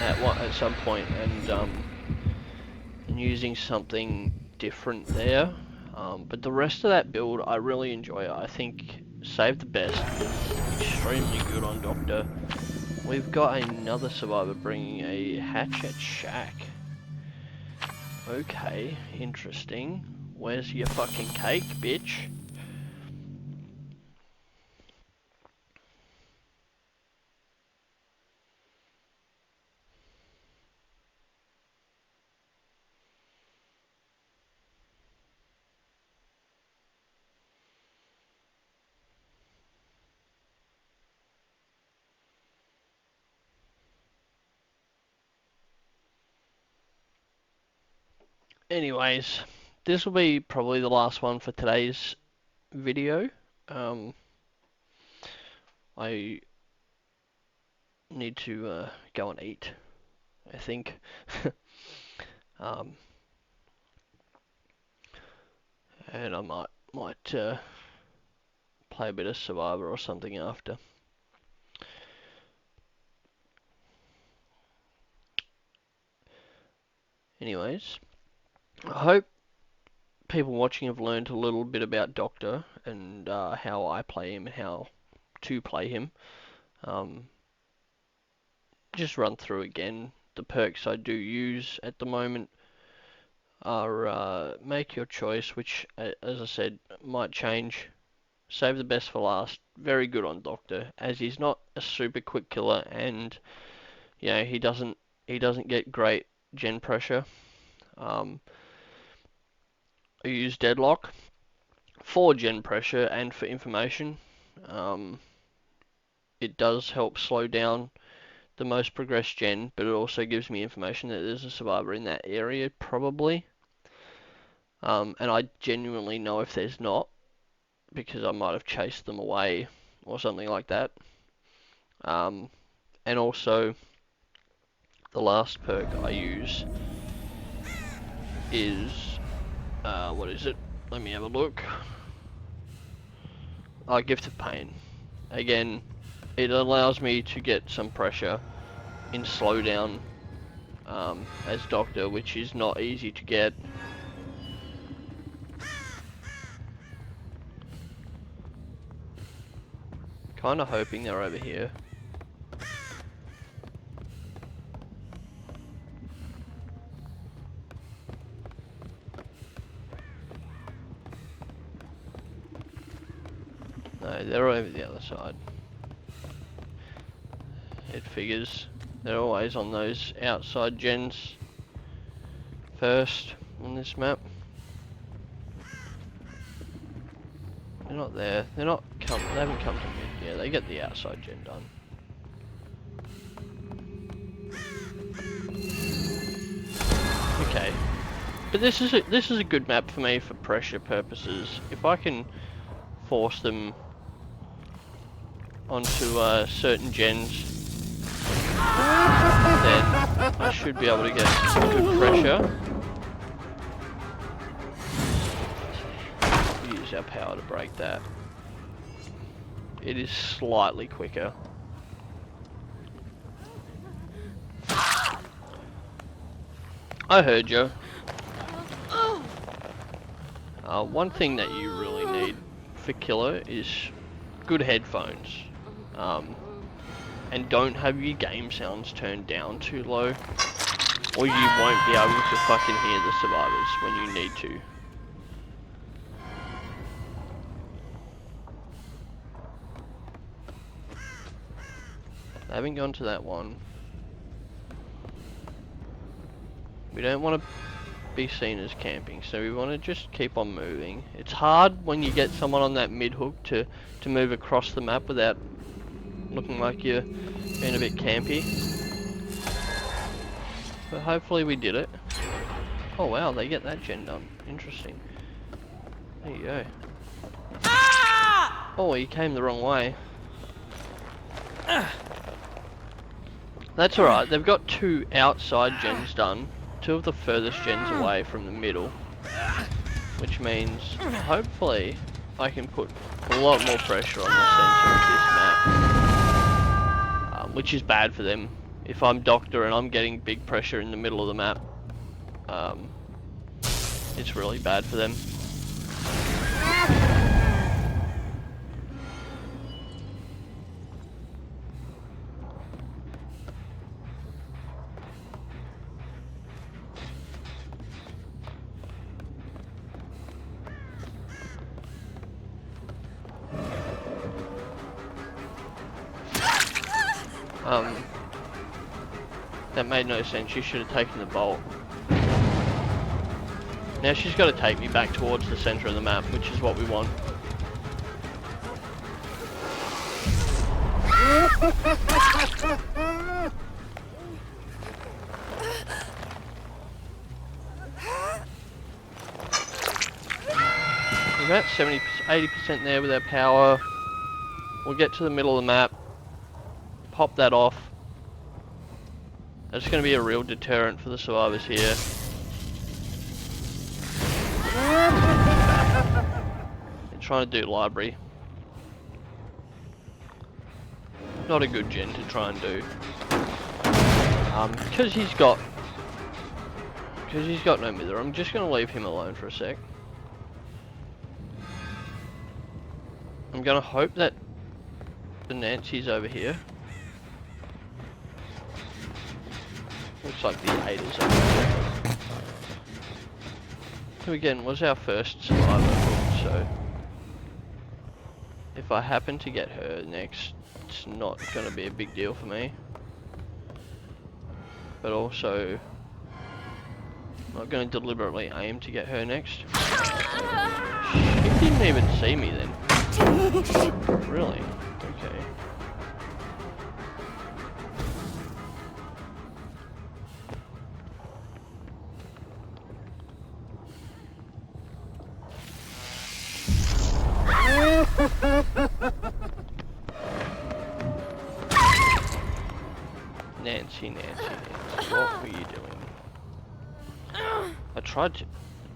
at some point, and using something different there. But the rest of that build, I really enjoy it. I think Save the Best is extremely good on Doctor. We've got another survivor bringing a Hatchet Shack. Okay, interesting. Where's your fucking cake, bitch? Anyways, this will be probably the last one for today's video. I need to go and eat, I think. And I might play a bit of Survivor or something after. Anyways, I hope people watching have learned a little bit about Doctor and how I play him and how to play him. Just run through again. The perks I do use at the moment are Make Your Choice, which, as I said, might change. Save the Best for last. Very good on Doctor, as he's not a super quick killer, and you know he doesn't get great gen pressure. I use Deadlock for gen pressure and for information. It does help slow down the most progressed gen, but it also gives me information that there's a survivor in that area, probably. And I genuinely know if there's not, because I might have chased them away or something like that. And also, the last perk I use is, what is it? Let me have a look. Gift of Pain. Again, it allows me to get some pressure in slowdown as Doctor, which is not easy to get. Kinda hoping they're over here. No, they're over the other side. It figures. They're always on those outside gens first on this map. They're not there. They haven't come to mid. Yeah, they get the outside gen done. Okay. But this is a good map for me for pressure purposes. If I can force them onto certain gens, then I should be able to get good pressure. Use our power to break that. It is slightly quicker. I heard you. One thing that you really need for Killer is good headphones. And don't have your game sounds turned down too low, or you won't be able to fucking hear the survivors when you need to. I haven't gone to that one. We don't want to be seen as camping, so we want to just keep on moving. It's hard when you get someone on that mid hook to move across the map without looking like you're being a bit campy. But hopefully we did it. Oh wow, they get that gen done. Interesting. There you go. Oh, he came the wrong way. That's alright, they've got 2 outside gens done. 2 of the furthest gens away from the middle. Which means, hopefully, I can put a lot more pressure on the center of this map. Which is bad for them. If I'm Doctor and I'm getting big pressure in the middle of the map, it's really bad for them. That made no sense. You should have taken the bolt. Now she's got to take me back towards the center of the map, which is what we want. We're about 80% there with our power. We'll get to the middle of the map, pop that off. That's going to be a real deterrent for the survivors here. They're trying to do library. Not a good gen to try and do. Because he's got no mither, I'm just going to leave him alone for a sec. I'm going to hope that the Nancy's over here. Looks like the 8 is over there. Who again was our first survivor, so if I happen to get her next, it's not going to be a big deal for me. But also, I'm not going to deliberately aim to get her next. She didn't even see me then. Really? Okay. Nancy, what were you doing? I tried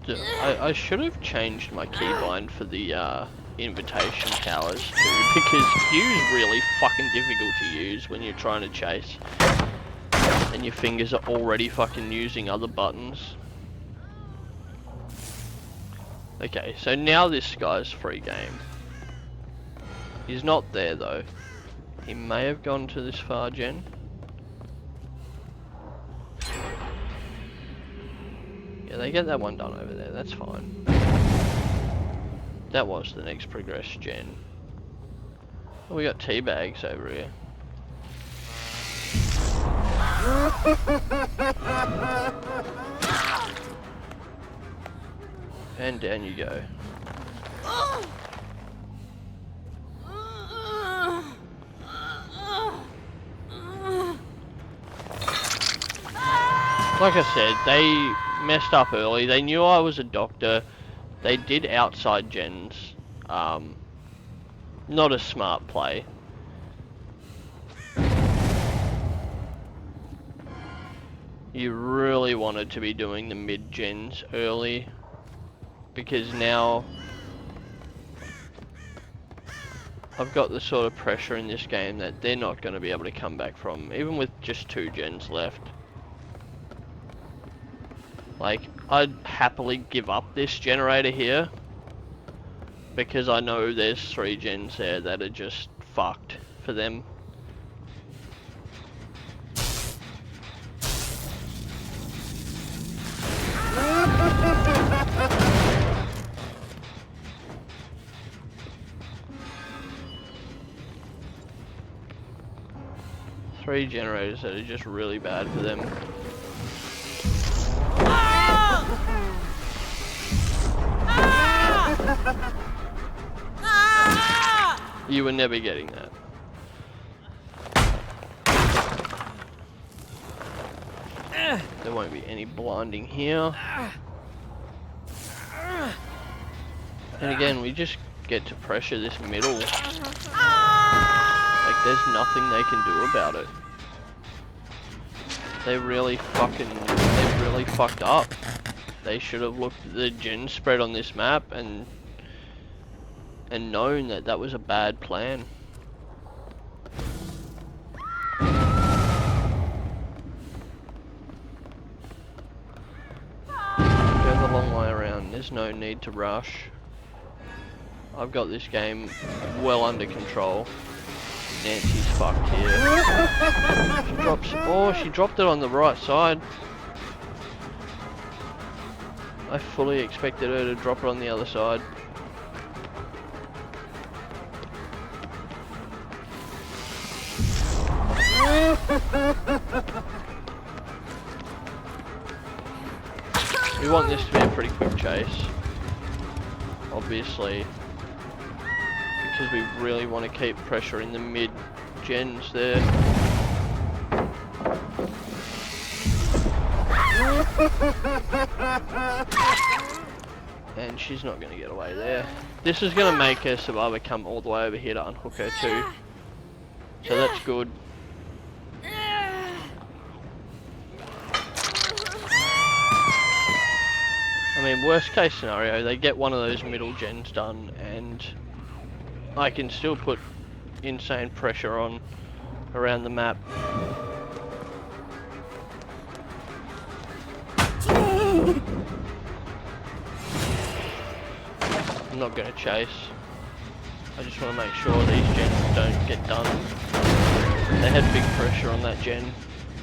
to... I should have changed my keybind for the invitation towers too, because Q's really fucking difficult to use when you're trying to chase. And your fingers are already fucking using other buttons. Okay, so now this guy's free game. He's not there though. He may have gone to this far gen. Yeah, they get that one done over there, that's fine. That was the next progress gen. Oh, we got tea bags over here. And down you go. Like I said, they messed up early. They knew I was a doctor. They did outside gens. Not a smart play. You really wanted to be doing the mid gens early, because now I've got the sort of pressure in this game that they're not going to be able to come back from, even with just 2 gens left. Like, I'd happily give up this generator here because I know there's 3 gens there that are just fucked for them. Three generators that are just really bad for them. You were never getting that. There won't be any blinding here. And again, we just get to pressure this middle. Like, there's nothing they can do about it. They really fucked up. They should have looked at the gen spread on this map and known that that was a bad plan. Go the long way around. There's no need to rush. I've got this game well under control. Nancy's fucked here. She dropped it on the right side. I fully expected her to drop it on the other side. We want this to be a pretty quick chase, obviously, because we really want to keep pressure in the mid gens there. And she's not going to get away there. This is going to make her survivor come all the way over here to unhook her too. So that's good. I mean, worst case scenario, they get one of those middle gens done and I can still put insane pressure on around the map. I'm not going to chase. I just want to make sure these gens don't get done. They had big pressure on that gen.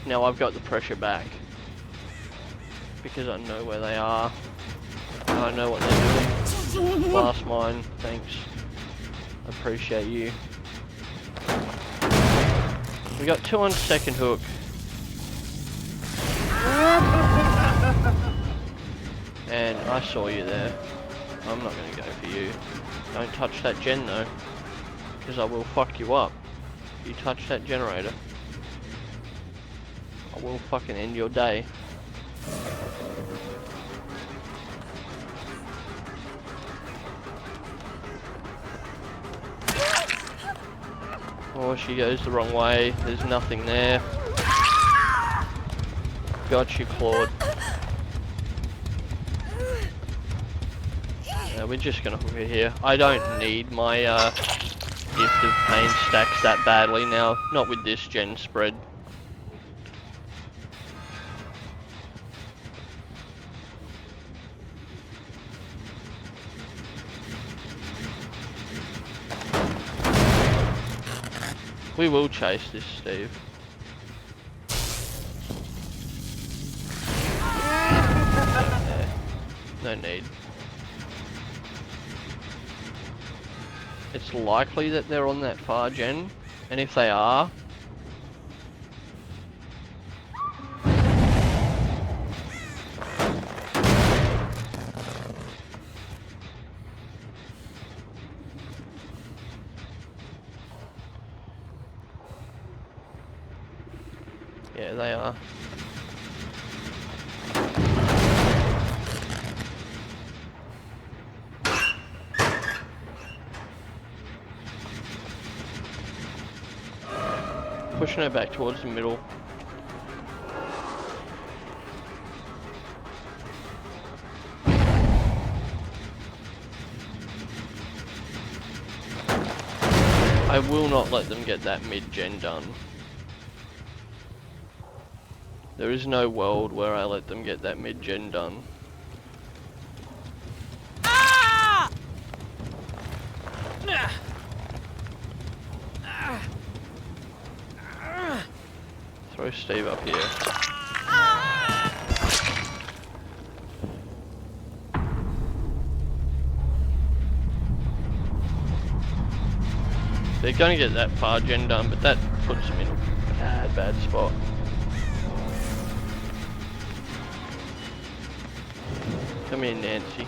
Now I've got the pressure back because I know where they are. I know what they're doing. Last mine, thanks. Appreciate you. We got 2 on second hook. And I saw you there. I'm not going to go for you. Don't touch that gen though, because I will fuck you up. If you touch that generator, I will fucking end your day. Oh, she goes the wrong way. There's nothing there. Got you, Claude. We're just gonna hook it here. I don't need my Gift of Pain stacks that badly now. Not with this gen spread. We will chase this, Steve. No need. It's likely that they're on that far gen, and if they are, yeah, they are. Pushing her back towards the middle. I will not let them get that mid-gen done. There is no world where I let them get that mid-gen done. Throw Steve up here. They're gonna get that far gen done, but that puts them in a bad spot. Come in, Nancy.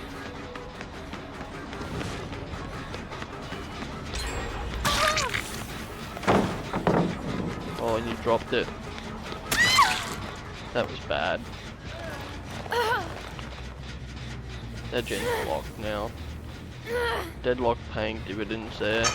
Oh, and you dropped it. That was bad. That gen's locked now. Deadlock paying dividends there.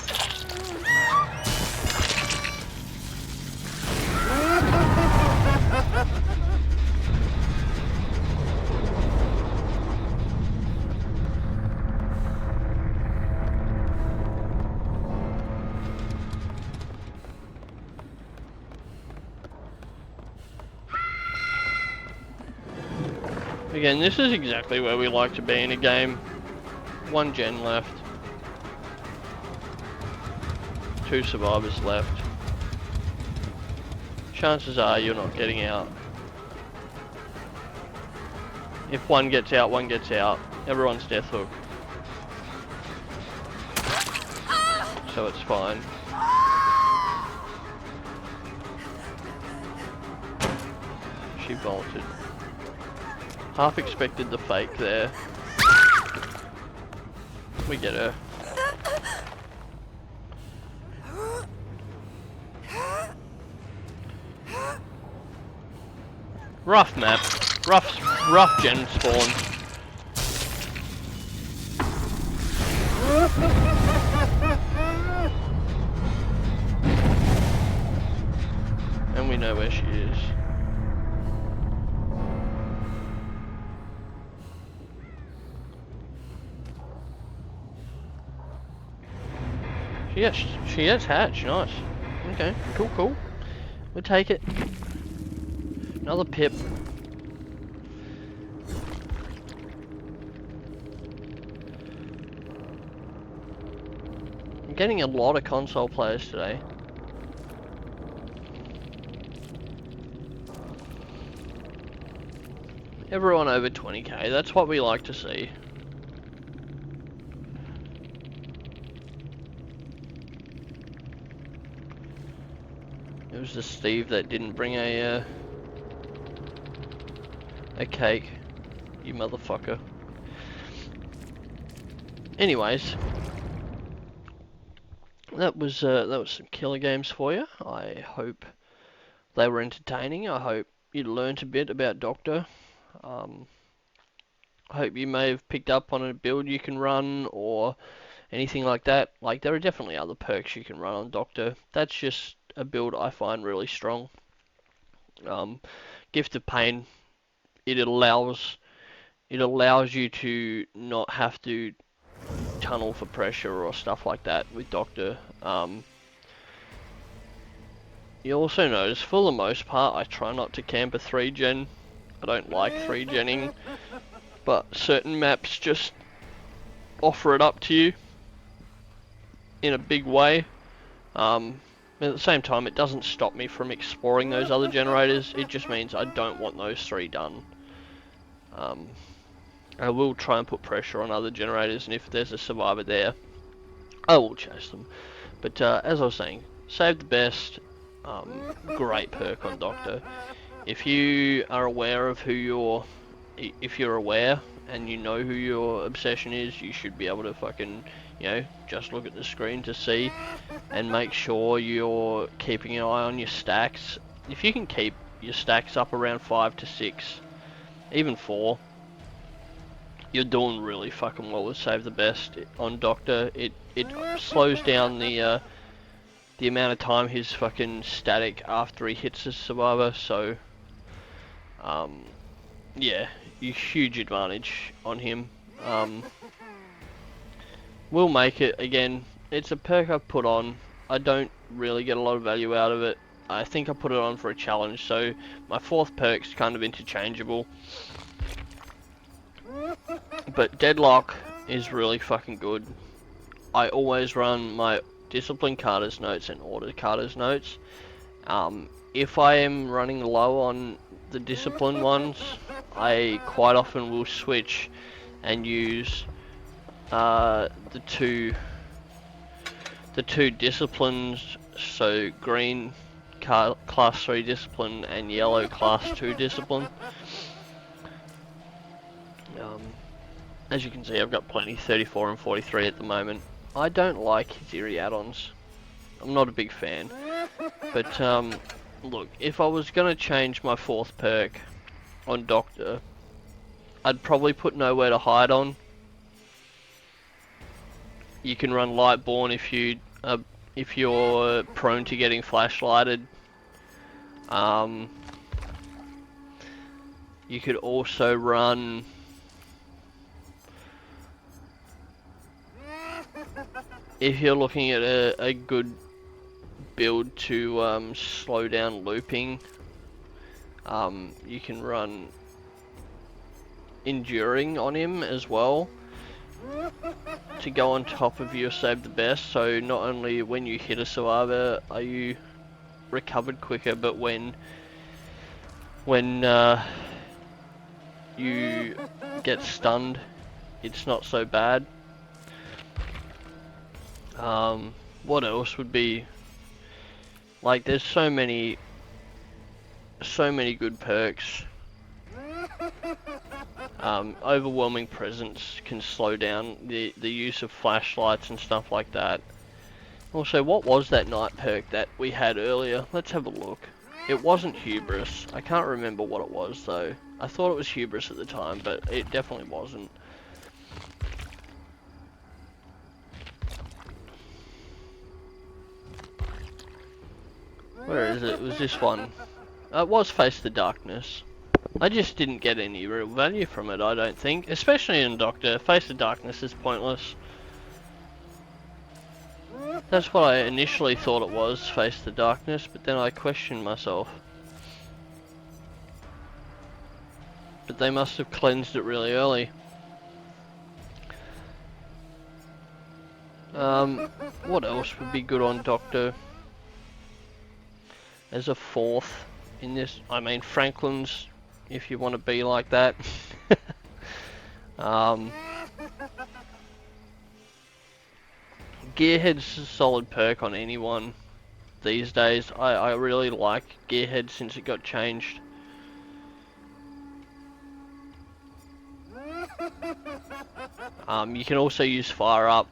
Again, this is exactly where we like to be in a game. One gen left. 2 survivors left. Chances are you're not getting out. If one gets out, one gets out. Everyone's death hook. So it's fine. She bolted. Half expected the fake there. We get her. Rough map. Rough gen spawn. And we know where she is. She has hatch, nice. Okay, cool. We'll take it. Another pip. I'm getting a lot of console players today. Everyone over 20k, that's what we like to see. It was the Steve that didn't bring a cake, you motherfucker. Anyways, that was some killer games for you. I hope they were entertaining. I hope you learnt a bit about Doctor. I hope you may have picked up on a build you can run or anything like that. Like, there are definitely other perks you can run on Doctor. That's just a build I find really strong. Gift of Pain, it allows you to not have to tunnel for pressure or stuff like that with Doctor. You also notice, for the most part, I try not to camp a 3 gen. I don't like 3 genning, but certain maps just offer it up to you in a big way. At the same time, it doesn't stop me from exploring those other generators. It just means I don't want those 3 done. I will try and put pressure on other generators, and if there's a survivor there, I will chase them. But as I was saying, save the best. Great perk on Doctor. If you are aware of if you're aware and you know who your obsession is, you should be able to fucking, just look at the screen to see and make sure you're keeping an eye on your stacks. If you can keep your stacks up around 5 to 6, even 4, you're doing really fucking well with Save the Best on Doctor. It slows down the amount of time he's fucking static after he hits a survivor, so yeah, huge advantage on him. We'll make it. Again, it's a perk I've put on. I don't really get a lot of value out of it. I think I put it on for a challenge, so my 4th perk's kind of interchangeable. But Deadlock is really fucking good. I always run my discipline Carter's notes and order Carter's notes. If I am running low on the discipline ones, I quite often will switch and use the two disciplines, so green class 3 discipline and yellow class 2 discipline. As you can see, I've got plenty, 34 and 43 at the moment. I don't like Hiziri add-ons. I'm not a big fan. But look, if I was going to change my 4th perk on Doctor, I'd probably put Nowhere to Hide on. You can run Lightborn if you're prone to getting flashlighted. You could also run if you're looking at a good build to slow down looping. You can run Enduring on him as well to go on top of your Save the Best, so not only when you hit a survivor are you recovered quicker, but when you get stunned, it's not so bad. What else would be, like, there's so many good perks. Overwhelming Presence can slow down the use of flashlights and stuff like that. Also, what was that night perk that we had earlier? Let's have a look. It wasn't Hubris. I can't remember what it was though. I thought it was Hubris at the time, but it definitely wasn't. Where is it? It was this one. It was Face the Darkness. I just didn't get any real value from it, I don't think. Especially in Doctor. Face the Darkness is pointless. That's what I initially thought it was, Face the Darkness, but then I questioned myself. But they must have cleansed it really early. What else would be good on Doctor? As a 4th in this, I mean Franklin's, if you want to be like that. Gearhead's a solid perk on anyone these days. I really like Gearhead since it got changed. You can also use Fire Up.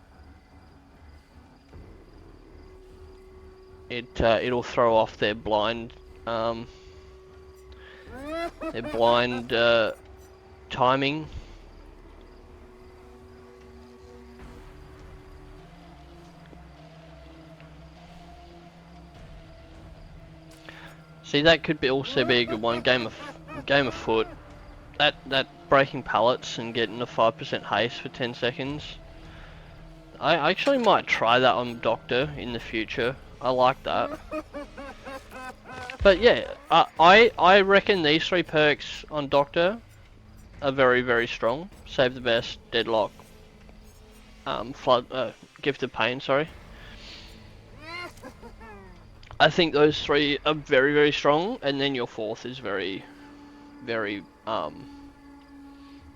It'll throw off their blind timing. See, that could also be a good one. Game of Foot. That breaking pallets and getting a 5% haste for 10 seconds. I actually might try that on Doctor in the future. I like that. But yeah, I reckon these 3 perks on Doctor are very, very strong. Save the Best, Deadlock, Gift of Pain, sorry. I think those 3 are very, very strong, and then your 4th is very, very, you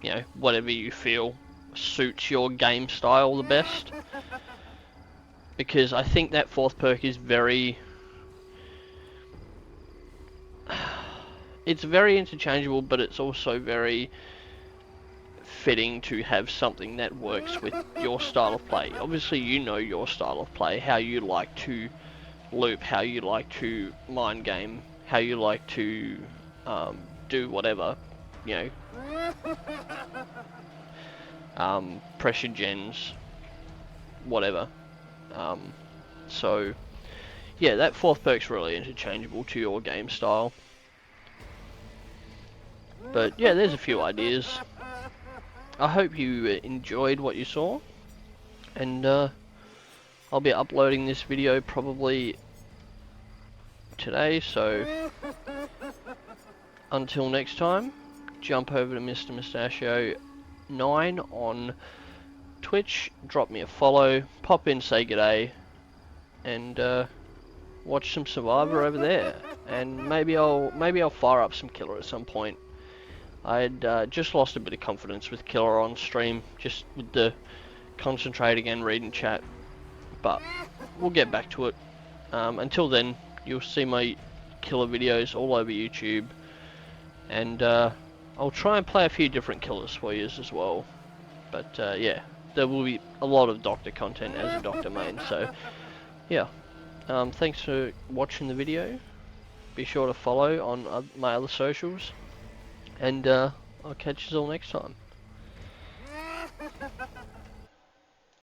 know, whatever you feel suits your game style the best. Because I think that 4th perk is very... It's very interchangeable, but it's also very fitting to have something that works with your style of play. Obviously, you know your style of play, how you like to loop, how you like to mind game, how you like to do whatever, you know, pressure gens, whatever. So yeah, that 4th perk's really interchangeable to your game style. But yeah, there's a few ideas. I hope you enjoyed what you saw, and I'll be uploading this video probably today, so until next time, jump over to Mr. Mustachio 9 on Twitch, drop me a follow, pop in, say g'day, and watch some Survivor over there. And maybe I'll fire up some Killer at some point. I'd just lost a bit of confidence with Killer on stream, just with the concentrating and reading chat, but we'll get back to it. Until then, you'll see my Killer videos all over YouTube, and I'll try and play a few different Killers for you as well. But yeah, there will be a lot of Doctor content as a Doctor main, so yeah. Thanks for watching the video. Be sure to follow on my other socials, and I'll catch you all next time.